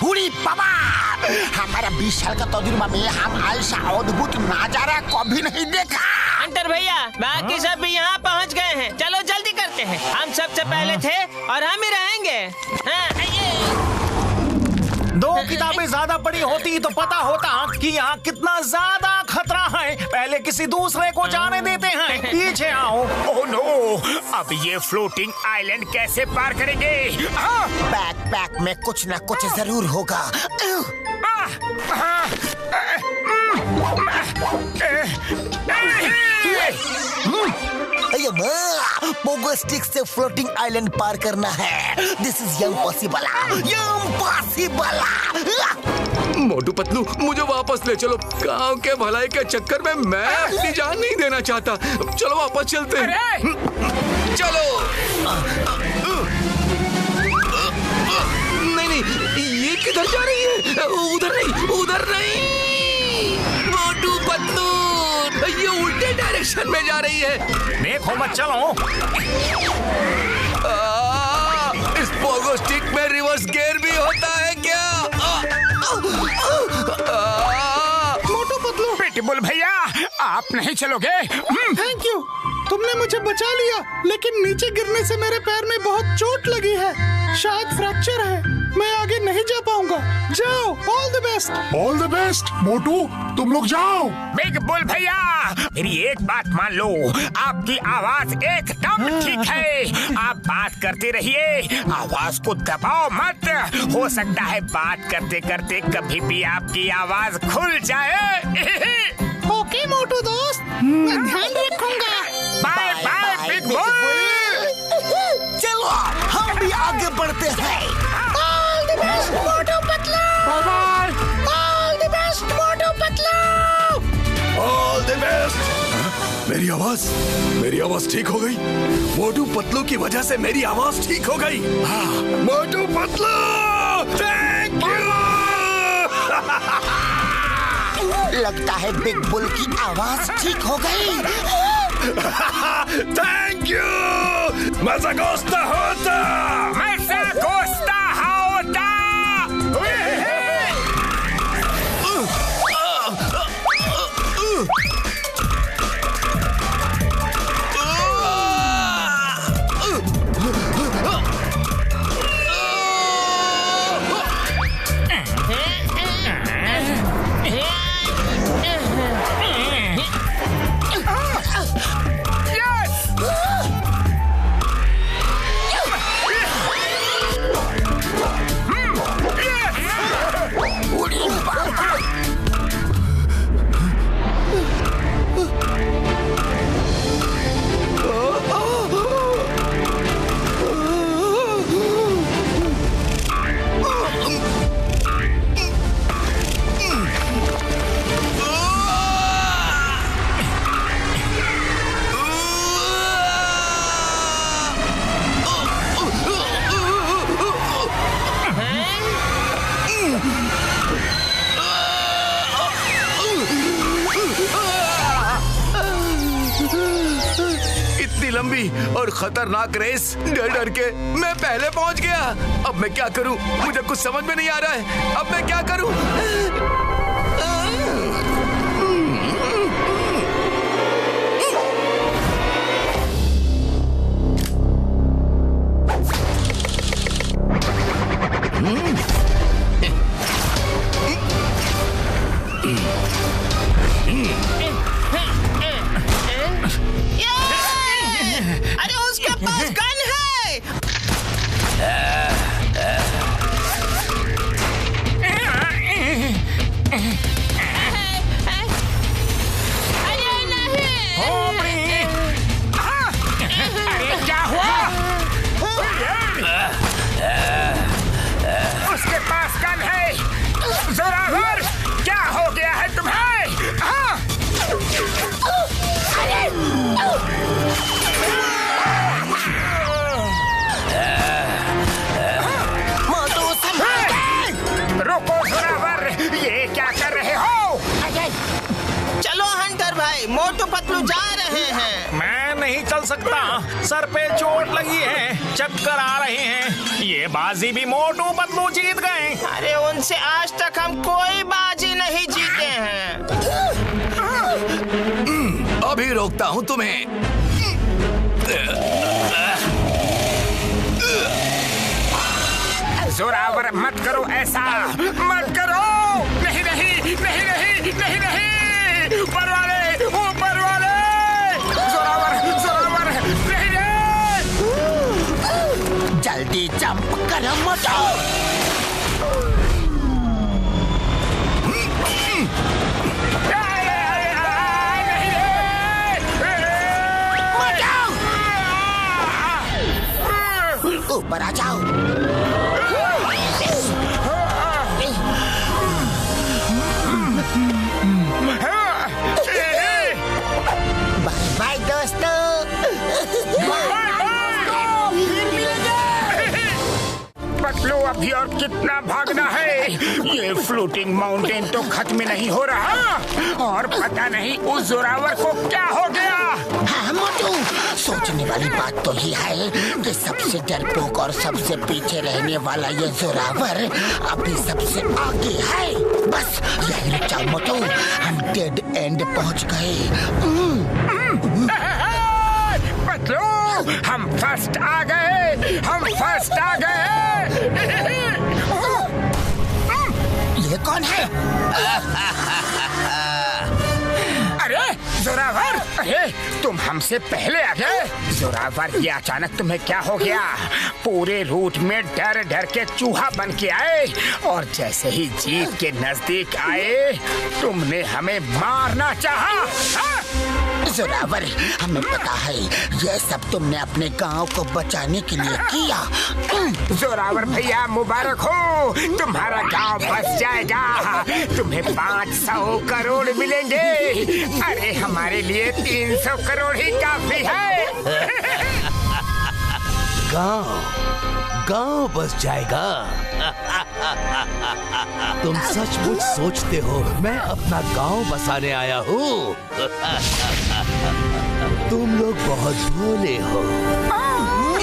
D: उड़ी बाबा, हमारा 20 साल का तजुर्बा में हम ऐसा अद्भुत नजारा कभी नहीं देखा।
L: हंटर भैया, बाकी सब भी यहाँ पहुँच गए हैं। चलो जल्दी करते हैं, हम सबसे पहले थे और हम ही रहेंगे।
E: 2 किताबें ज्यादा पढ़ी होती तो पता होता कि यहाँ कितना ज्यादा खतरा है। पहले किसी दूसरे को जाने देते हैं। पीछे आओ।
B: ओह नो, अब ये फ्लोटिंग आइलैंड कैसे पार करेंगे?
D: बैकपैक में कुछ न कुछ जरूर होगा। पोगो स्टिक से फ्लोटिंग आइलैंड पार करना है। This is impossible.
C: Motu Patlu मुझे वापस ले चलो। गांव के भलाई के चक्कर में मैं अपनी जान नहीं देना चाहता। चलो वापस चलते हैं। चलो। नहीं, ये किधर जा रही है? उधर नहीं। मोटू पतलू ये उल्टे डायरेक्शन में जा रही है।
E: देखो मत चलो।
C: इस पोगो स्टिक में रिवर्स गियर भी होता है क्या?
B: मोटू पतलू। पिटबुल भैया आप नहीं चलोगे?
F: थैंक यू, तुमने मुझे बचा लिया, लेकिन नीचे गिरने से मेरे पैर में बहुत चोट लगी है। शायद फ्रैक्चर है, मैं आगे नहीं जा पाऊंगा। जाओ, all the best.
K: All the best Motu, तुम लोग जाओ।
B: बिग बुल भैया मेरी एक बात मान लो, आपकी आवाज एकदम ठीक है। आप बात करते रहिए, आवाज को दबाओ मत। हो सकता है बात करते करते कभी भी आपकी आवाज खुल जाए।
F: ओके मोटू दोस्त, मैं ध्यान रखूंगा।
B: Bye bye big bull.
D: चलो हम भी आगे बढ़ते हैं।
F: All the best Motu Patlu. All the best Motu Patlu.
C: All the best. मेरी आवाज ठीक हो गई। मोटू पतलू की वजह से मेरी आवाज ठीक हो गई। Motu Patlu thank you.
D: लगता है बिग बुल की आवाज ठीक हो गई।
C: Thank you. मजा गोस्ता होता। लंबी और खतरनाक रेस डर डर के मैं पहले पहुंच गया। अब मैं क्या करूं? मुझे कुछ समझ में नहीं आ रहा है। अब मैं क्या करूं?
L: अरे उसके पास गन है। अरे नहीं।
B: अरे क्या हुआ? उसके पास गन है। जोरावर क्या हो गया है तुम्हें? रुको जोरावर, ये क्या कर रहे हो?
L: चलो हंटर भाई, मोटू पतलू जा रहे हैं।
E: मैं नहीं चल सकता, सर पे चोट लगी है, चक्कर आ रहे हैं। ये बाजी भी मोटू पतलू जीत गए।
L: अरे उनसे आज तक हम कोई बाजी नहीं जीते हैं।
C: अभी रोकता हूं तुम्हें।
B: जोरावर मत करो ऐसा, मत करो। नहीं नहीं नहीं नहीं नहीं नहीं, ऊपर वाले, ऊपर वाले। जोरावर जोरावर नहीं नहीं।
D: जल्दी जंप करो मोटू। ऊपर आ जाओ।
B: अभी और कितना भागना है? ये फ्लोटिंग माउंटेन तो खत्म नहीं हो रहा और पता नहीं उस जोरावर को क्या हो गया।
D: हाँ मोटू, सोचने वाली बात तो ये है कि सबसे डरपोक और सबसे पीछे रहने वाला ये जोरावर अभी सबसे आगे है। बस यही रुक जाओ मोटू, हम डेड एंड पहुंच गए।
B: पतलू, हम फर्स्ट आ गए, हम फर्स्ट आ गए।
D: ये कौन है?
B: अरे जोरावर, अरे तुम हमसे पहले आ गए। जोरावर, ये अचानक तुम्हें क्या हो गया? पूरे रूट में डर डर के चूहा बन के आए और जैसे ही जीत के नजदीक आए तुमने हमें मारना चाहा। हाँ?
D: जोरावर, हमें पता है ये सब तुमने अपने गांव को बचाने के लिए किया।
B: जोरावर भैया मुबारक हो, तुम्हारा गांव बच जाएगा, तुम्हें 500 करोड़ मिलेंगे। अरे हमारे लिए 300 करोड़ ही काफी है।
M: गांव बस जाएगा? तुम सचमुच सोचते हो मैं अपना गांव बसाने आया हूँ? तुम लोग बहुत भोले हो।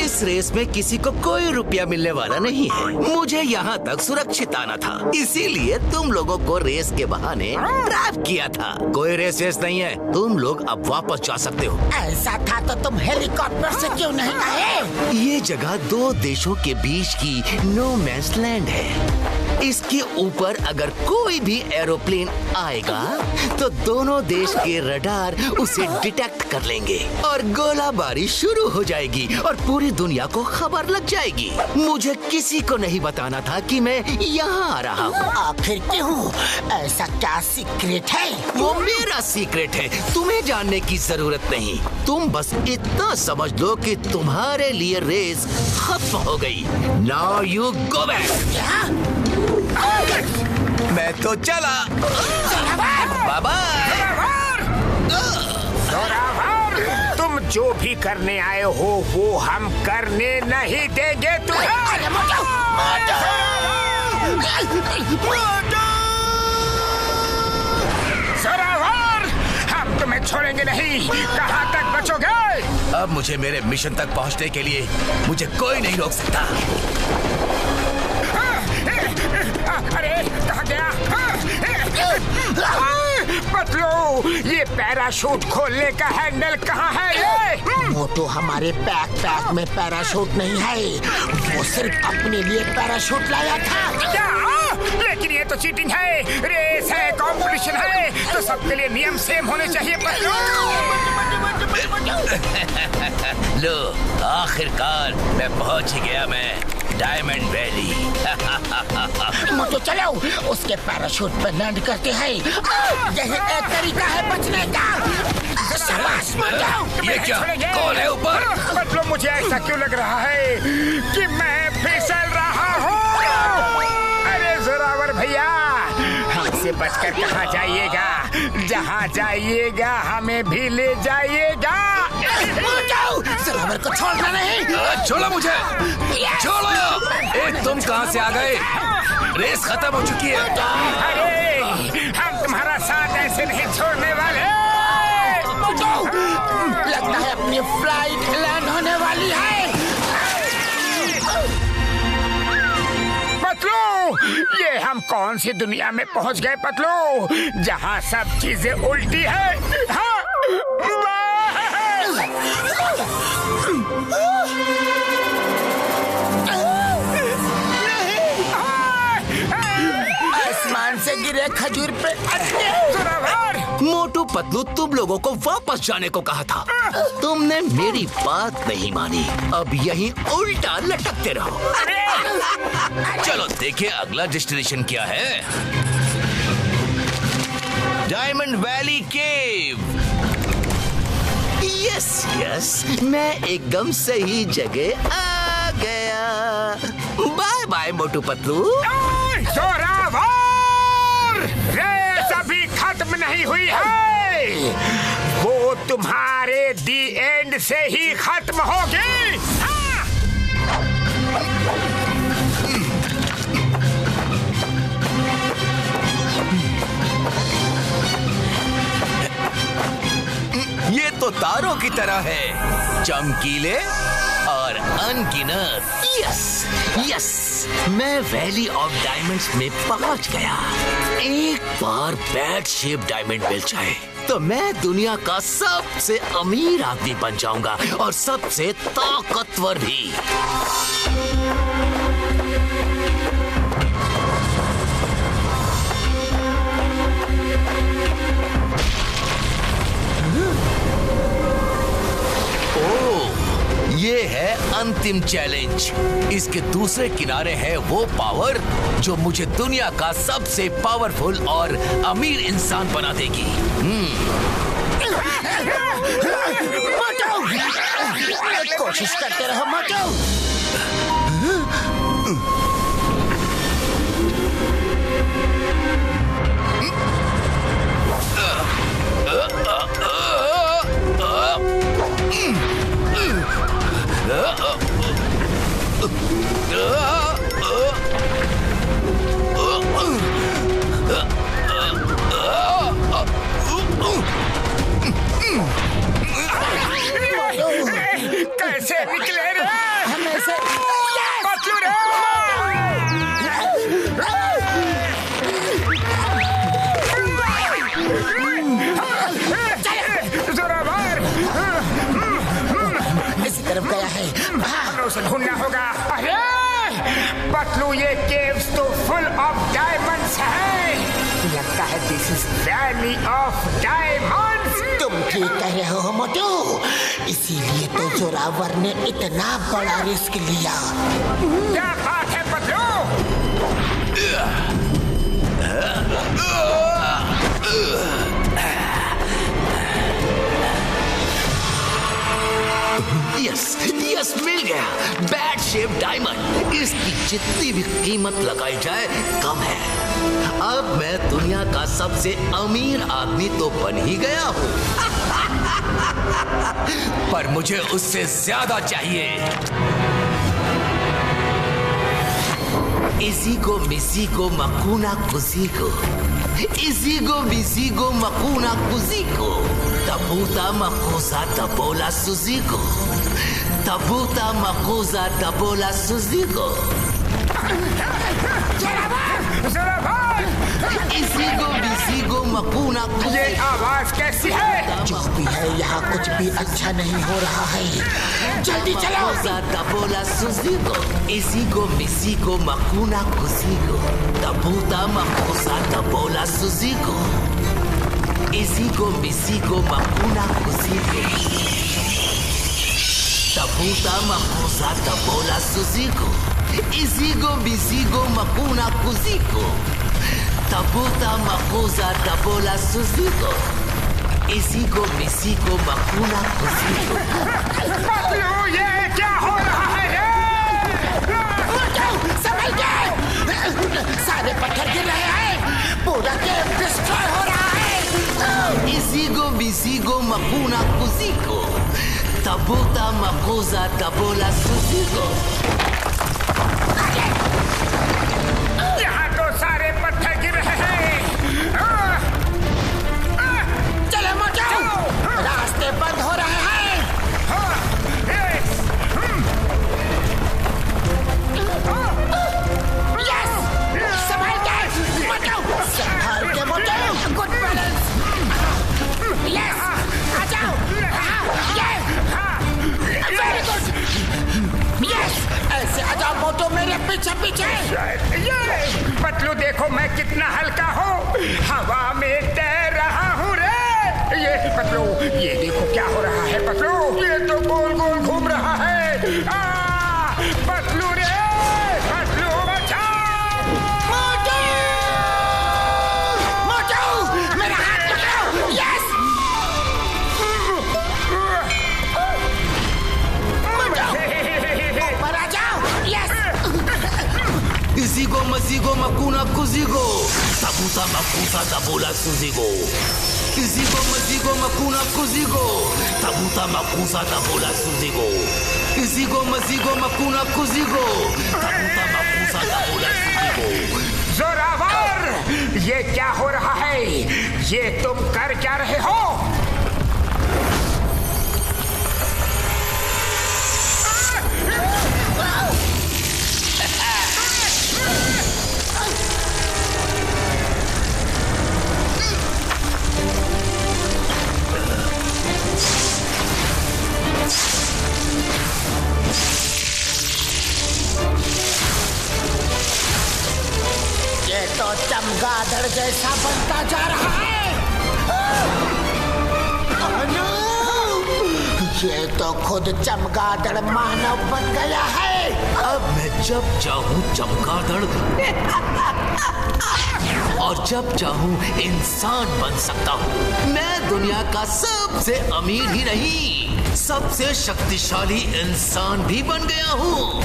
M: इस रेस में किसी को कोई रुपया मिलने वाला नहीं है। मुझे यहाँ तक सुरक्षित आना था, इसीलिए तुम लोगों को रेस के बहाने ट्रैप किया था। कोई रेस नहीं है, तुम लोग अब वापस जा सकते हो।
D: ऐसा था तो तुम हेलीकॉप्टर से क्यों नहीं आए?
M: ये जगह दो देशों के बीच की नो मैंस लैंड है। इसके ऊपर अगर कोई भी एरोप्लेन आएगा तो दोनों देश के रडार उसे डिटेक्ट कर लेंगे और गोलाबारी शुरू हो जाएगी और पूरी दुनिया को खबर लग जाएगी। मुझे किसी को नहीं बताना था कि मैं यहाँ आ रहा हूँ।
D: आखिर क्यों? ऐसा क्या सीक्रेट है?
M: वो मेरा सीक्रेट है, तुम्हें जानने की जरूरत नहीं। तुम बस इतना समझ लो कि तुम्हारे लिए रेस खत्म हो गई। Now you go back. मैं तो चला। Bye bye.
B: तुम जो भी करने आए हो वो हम करने नहीं देंगे तुम्हें। जोरावर, हम तुम्हें छोड़ेंगे नहीं। कहाँ तक बचोगे?
M: अब मुझे मेरे मिशन तक पहुँचने के लिए मुझे कोई नहीं रोक सकता।
B: अरे कहाँ गया? पतलू, ये पैराशूट खोलने का हैंडल कहाँ है? ये
D: मोटू, हमारे बैकपैक में पैराशूट नहीं है, वो सिर्फ अपने लिए पैराशूट लाया था।
B: क्या? लेकिन ये तो चीटिंग है। रेस है, कंपटीशन है, तो सबके लिए नियम सेम होने चाहिए।
M: लो, आखिरकार मैं पहुंच ही गया। मैं डायमंड वैली।
D: मोटू चलो, उसके पैराशूट पे लैंड करते हैं। यही एक तरीका है बचने का। शाबाश मोटू।
M: ये क्या? कौन है ऊपर?
B: मतलब मुझे ऐसा क्यों लग रहा है कि मैं फिसल रहा हूँ? अरे जोरावर भैया, हमसे बचकर कहाँ जाइएगा? जहाँ जाइएगा हमें भी ले जाइएगा।
D: जोरावर को छोड़ना नहीं।
M: छोड़ो मुझे, छोड़ो। तुम कहाँ से आ गए? रेस खत्म हो चुकी है।
B: अरे हम तुम्हारा साथ ऐसे नहीं छोड़ने वाले।
D: लगता है अपनी फ्लाइट लैंड होने वाली है।
B: पतलू, ये हम कौन सी दुनिया में पहुंच गए पतलू, जहाँ सब चीजें उल्टी है। हाँ?
D: आसमान से गिरे खजूर पे
M: मोटू पतलू, तुम लोगों को वापस जाने को कहा था, तुमने मेरी बात नहीं मानी। अब यहीं उल्टा लटकते रहो। चलो देखिए अगला डेस्टिनेशन क्या है। डायमंड वैली केव। यस, मैं एकदम सही जगह आ गया। Bye bye Motu Patlu.
B: Zorawar, race अभी खत्म नहीं हुई है, वो तुम्हारे दी एंड से ही खत्म होगी।
M: तो तारों की तरह है, चमकीले और अनगिनत। यस यस, मैं वैली ऑफ डायमंड्स में पहुंच गया। एक बार बैड शेप डायमंड मिल जाए तो मैं दुनिया का सबसे अमीर आदमी बन जाऊंगा और सबसे ताकतवर भी। ये है अंतिम चैलेंज। इसके दूसरे किनारे है वो पावर जो मुझे दुनिया का सबसे पावरफुल और अमीर इंसान बना देगी।
D: कोशिश करते रहो मोटू।
B: कैसे निकले रे?
D: हमेशा
B: पतलू रे! जोरावर!
D: इसी तरफ गया है।
B: हमें उसे ढूंढना होगा। अरे पतलू, ये केव्स तो फुल ऑफ डायमंड्स है। लगता है this is valley of diamonds.
D: तुम ठीक कह रहे हो मोटू, इसीलिए तो जोरावर ने इतना बड़ा रिस्क लिया।
B: क्या बात है पतलू?
M: यस यस, मिल गया बैड शेप डायमंड। इसकी जितनी भी कीमत लगाई जाए कम है। अब मैं दुनिया का सबसे अमीर आदमी तो बन ही गया हूँ पर मुझे उससे ज्यादा चाहिए। इसीगो मिसीगो मकूना कुसीगो, इसीगो मिसीगो मकूना कुसीगो, तबूता मकूसा तबोला सुजीगो, तबूता मकूसा तबोला सुजीगो। इसीगो मिसीगो मकूना।
B: ये आवाज कैसी है?
D: जो भी है, यहाँ कुछ भी अच्छा नहीं हो रहा है। जल्दी चलो।
M: तबोला सुजीगो, इसीगो मिसीगो मकूना कुसीगो, तबूता मकूसा तबोला सुजीगो, इसीगो मिसीगो मकूना कुसीगो, तबूता मकूसा तबोला सुजीगो, इसीगो मिसीगो मकूना कुसीगो, तबूता मकूसा तबोला सुजीगो, इसीगो मिसीगो मकूना कुसीगो।
B: पतलू, ये क्या हो रहा है?
D: संभल के! सारे पत्थर गिर रहे हैं। पूरा केव डिस्ट्रॉय हो रहा है।
M: इसीगो मिसीगो मकूना कुसीगो, तबूता मकूसा तबोला सुजीगो।
B: यहाँ तो सारे पत्थर गिर रहे हैं।
D: चलो मोटू, रास्ते बंद हो रहे हैं। यस, संभाल के मोटू, संभाल के मोटू। Good balance. यस, आ जाओ। Very good. यस, ऐसे आ जाओ मोटू, मेरे पीछे पीछे।
B: ये पतलू, देखो मैं कितना हल्का हूँ, हवा में तैर रहा हूँ रे। ये पतलू, ये देखो क्या हो रहा है पतलू, ये तो गोल गोल घूम रहा है। पतलू रे, पतलू बचाओ।
D: मोटू, मोटू, मेरा हाथ पकड़ो। यस, मोटू, ऊपर आ जाओ। यस,
M: इसीगो मसीगो मकूना कुसीगो, तबूता मकूसा तबोला सुजीगो, इसीगो मसीगो मकूना कुसीगो, तबूता मकूसा तबोला सुजीगो, इसीगो मसीगो मकूना कुसीगो, तबूता मकूसा तबोला सुजीगो।
B: जोरावर, ये क्या हो रहा है? ये तुम कर क्या रहे हो?
D: चमगादड़ जैसा बनता जा रहा है। ये तो खुद चमगादड़ मानव बन गया है।
M: अब मैं जब चाहूँ चमगादड़ और जब चाहूँ इंसान बन सकता हूँ। मैं दुनिया का सबसे अमीर ही नहीं, सबसे शक्तिशाली इंसान भी बन गया हूँ।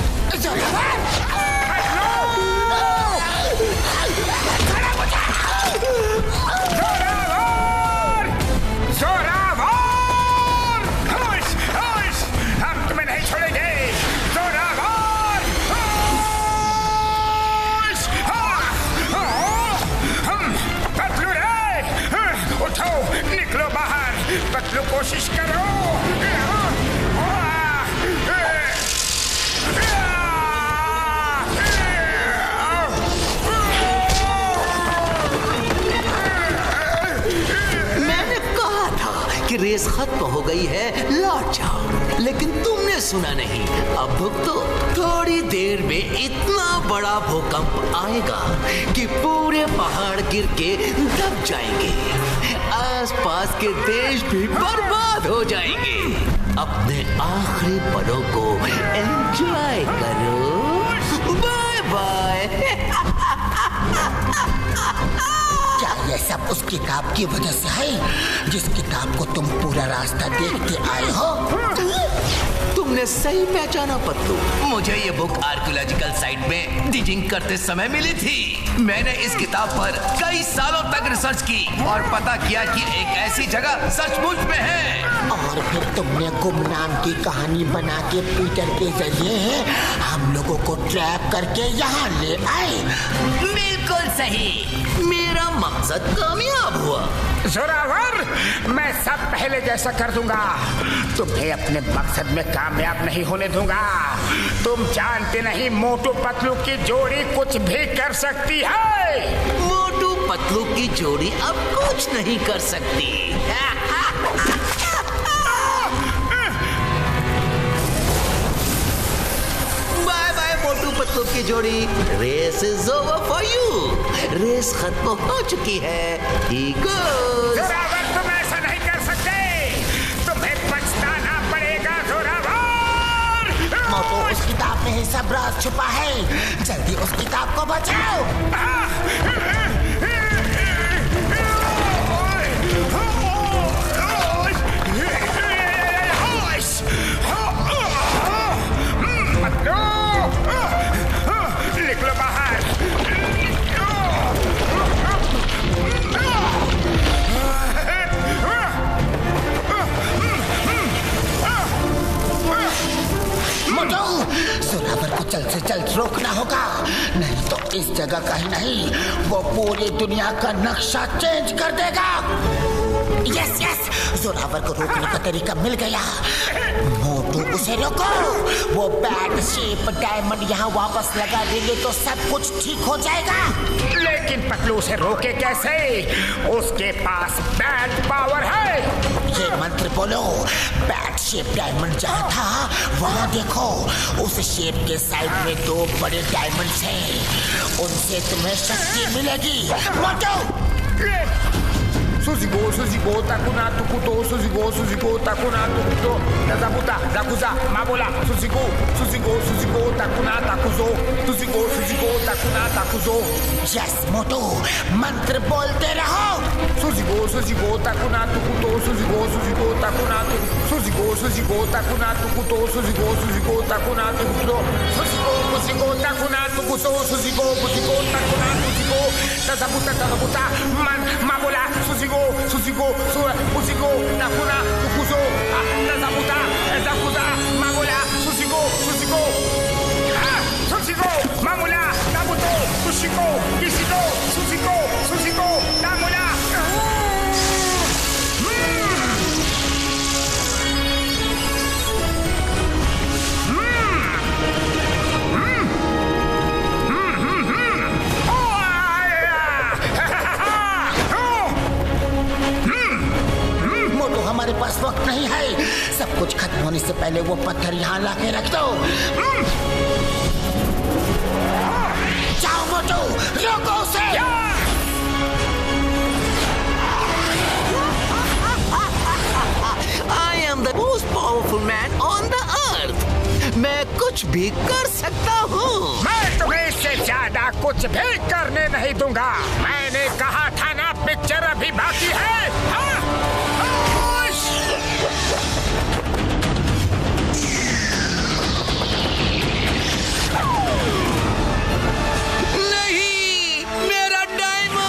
B: हम तुम्हें नहीं छोड़ेंगे। पतलू रे, उठो, निकलो बाहर। पतलू कोशिश करो।
M: कि रेस खत्म हो गई है, लौट जाओ, लेकिन तुमने सुना नहीं। अब भुगतो, थोड़ी देर में इतना बड़ा भूकंप आएगा कि पूरे पहाड़ गिर के दब जाएंगे। आसपास के देश भी बर्बाद हो जाएंगे। अपने आखिरी पलों को एंजॉय करो। Bye bye.
D: क्या ये सब उस किताब की वजह से है जिस किताब को तुम पूरा रास्ता देखते आए हो?
M: तुमने सही पहचाना पतलू। मुझे ये बुक आर्कियोलॉजिकल साइट में डिगिंग करते समय मिली थी। मैंने इस किताब पर कई सालों तक रिसर्च की और पता किया कि एक ऐसी जगह सचमुच में है।
D: और फिर तुमने गुमनाम की कहानी बना के पीटर के जरिए हम लोगों को ट्रैप करके यहाँ ले आए।
M: बिल्कुल सही, मेरा मकसद कामयाब हुआ।
B: जोरावर, मैं सब पहले जैसा कर दूंगा। तुम्हें अपने मकसद में कामयाब नहीं होने दूंगा। तुम जानते नहीं, मोटू पतलू की जोड़ी कुछ भी कर सकती है।
M: मोटू पतलू की जोड़ी अब कुछ नहीं कर सकती। बाय बाय मोटू पतलू की जोड़ी। Race is over for you. Race खत्म हो चुकी है।
B: जोरावर, तुम ऐसा नहीं कर सकते। तुम्हें पछताना पड़ेगा जोरावर।
D: मोटू, उस किताब में ही सब राज छुपा है। जल्दी उस किताब को बचाओ।
B: निकलो बाहर।
D: मोटू, जोरावर को जल्द से जल्द रोकना होगा, नहीं तो इस जगह का ही नहीं, वो पूरी दुनिया का नक्शा चेंज कर देगा। यस यस, जोरावर को रोकने का तरीका मिल गया। मोटू, उसे रोको। वो बैट शेप डायमंड यहाँ वापस लगा देंगे तो सब कुछ ठीक हो जाएगा।
B: लेकिन पतलू उसे रोके कैसे? उसके पास बैट पावर है।
D: ये मंत्र बोलो। बैट शेप डायमंड जहाँ था वहाँ देखो, उस शेप के साइड में 2 बड़े डायमंड्स हैं। उनसे तुम्हें शक्ति मिलेगी। मोटू,
B: Suzigo, takuna tukuto, Suzigo, takuna tukuto, Zabuta, Zakuza, Mabola, Suzigo, takuna takuzo, Suzigo, takuna takuzo.
D: Yes Motu, मंत्र बोलते रहो।
B: Suzigo, takuna tukuto, Suzigo, takuna tukuto, Suzigo, takuna tukuto, Suzigo, takuna tukuto, Suzigo, takuna tukuto, Suzigo, takuna tukuto, Zabuta, Mabola, Suzigo, takuna tukuzo, Zabuta, Zakuza, Mabola, Suzigo, Mamola, Nabuto, Suzigo, Kisido, Suzigo, Namola.
D: मोटू, हमारे पास वक्त नहीं है। सब कुछ खत्म होने से पहले वो पत्थर यहाँ लाके रख दो। जाओ मोटू, रोको उसे।
M: Powerful man on the earth. मैं कुछ भी कर सकता हूँ।
B: मैं तुम्हें इससे ज्यादा कुछ भी करने नहीं दूंगा। मैंने कहा था ना, पिक्चर अभी बाकी है। हाँ?
C: नहीं, मेरा डायमंड!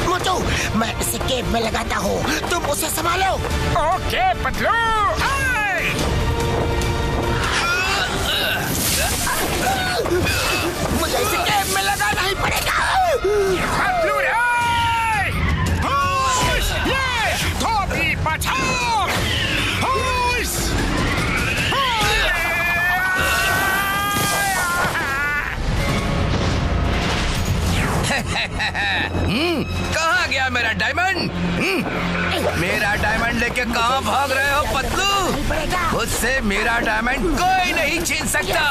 D: मोटू, मैं इसे केव में लगाता हूँ, तुम उसे संभालो।
B: ओके पतलू।
D: मुझे इसे केव में लगाना ही पड़ेगा।
B: पतलू रे! होश! ये धोबी बचाओ! होश!
C: कहाँ गया मेरा डायमंड? मेरा डायमंड लेके कहाँ भाग रहे हो पतलू? मुझसे मेरा डायमंड कोई नहीं छीन सकता।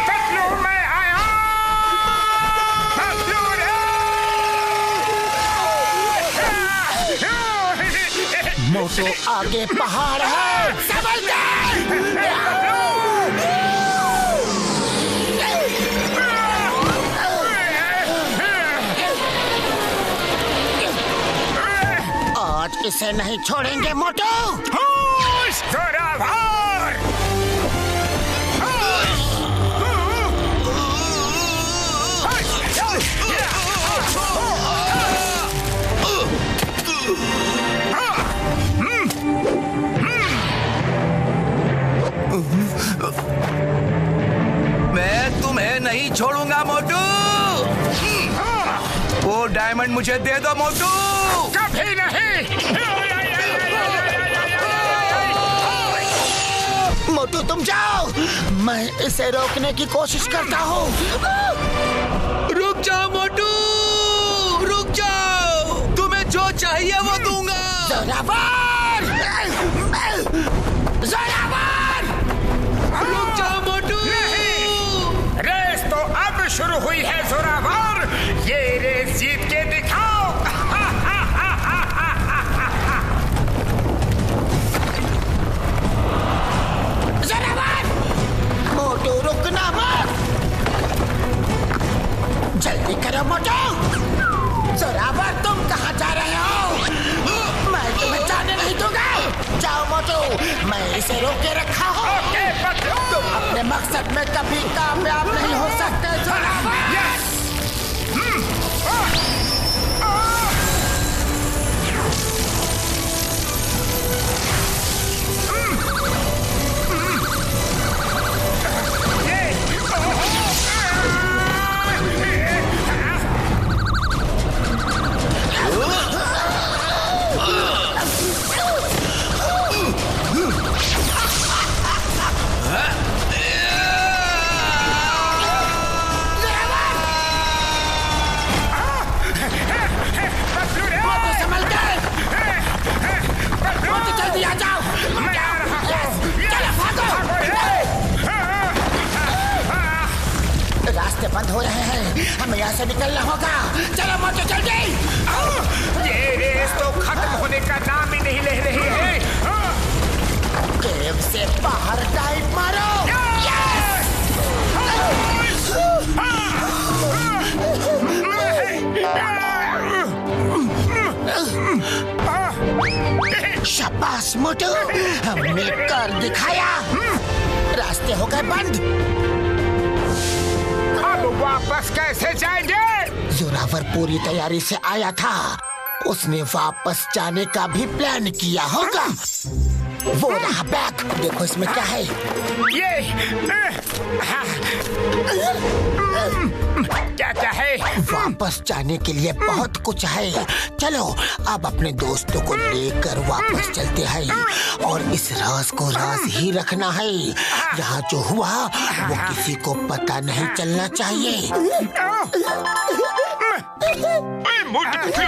B: पतलू, मैं आया! पतलू रे!
D: मोटू, आगे पहाड़ है, संभल के! आज इसे नहीं छोड़ेंगे मोटू।
B: होश! जोरावर!
C: मैं तुम्हें नहीं छोड़ूंगा मोटू। वो डायमंड मुझे दे दो मोटू।
B: कभी नहीं!
D: मोटू तुम जाओ, मैं इसे रोकने की कोशिश करता हूँ।
C: रुक जाओ मोटू, रुक जाओ। तुम्हें जो चाहिए वो दूंगा।
D: जोरावर! जोरावर!
C: रुक जाओ मोटू।
B: रेस तो अब शुरू हुई है जोरावर। ये रेस जीत के दिखाओ।
D: जोरावर! मोटू रुकना मत। जल्दी करो मोटू। जोरावर, तुम कहाँ जा रहे हो? मैं तुम्हें जाने नहीं दूंगा। जाओ मोटू, मैं इसे रोक के रखा हूँ। तुम अपने मकसद में कभी कामयाब नहीं हो सकते जोरावर। रास्ते बंद हो रहे हैं, हमें यहाँ से निकलना होगा। चलो मोटू जल्दी।
B: ये रेस तो खत्म होने का नाम ही नहीं ले रही है।
D: केव से बाहर डाइव मारो। शाबाश मोटू, हमने कर दिखाया। रास्ते हो गए बंद।
B: अब वापस कैसे जाएंगे?
D: जोरावर पूरी तैयारी से आया था, उसने वापस जाने का भी प्लान किया होगा। वो रहा बैग, देखो इसमें क्या है।
B: क्या क्या है?
D: वापस जाने के लिए बहुत कुछ है। चलो अब अपने दोस्तों को लेकर वापस चलते हैं और इस राज को राज ही रखना है। यहाँ जो हुआ वो किसी को पता नहीं चलना चाहिए।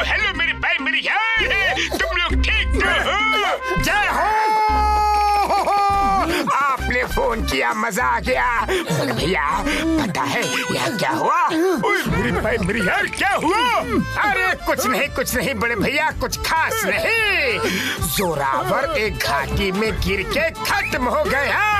B: हेलो मेरे भाई, मेरी यार, तुम लोग ठीक तो हो? जय हो। आपने फोन किया, मजा आ गया। भैया पता है यहाँ क्या हुआ? मेरी भाई, मेरी यार, क्या हुआ? अरे कुछ नहीं बड़े भैया, कुछ खास नहीं। जोरावर एक घाटी में गिर के खत्म हो गया।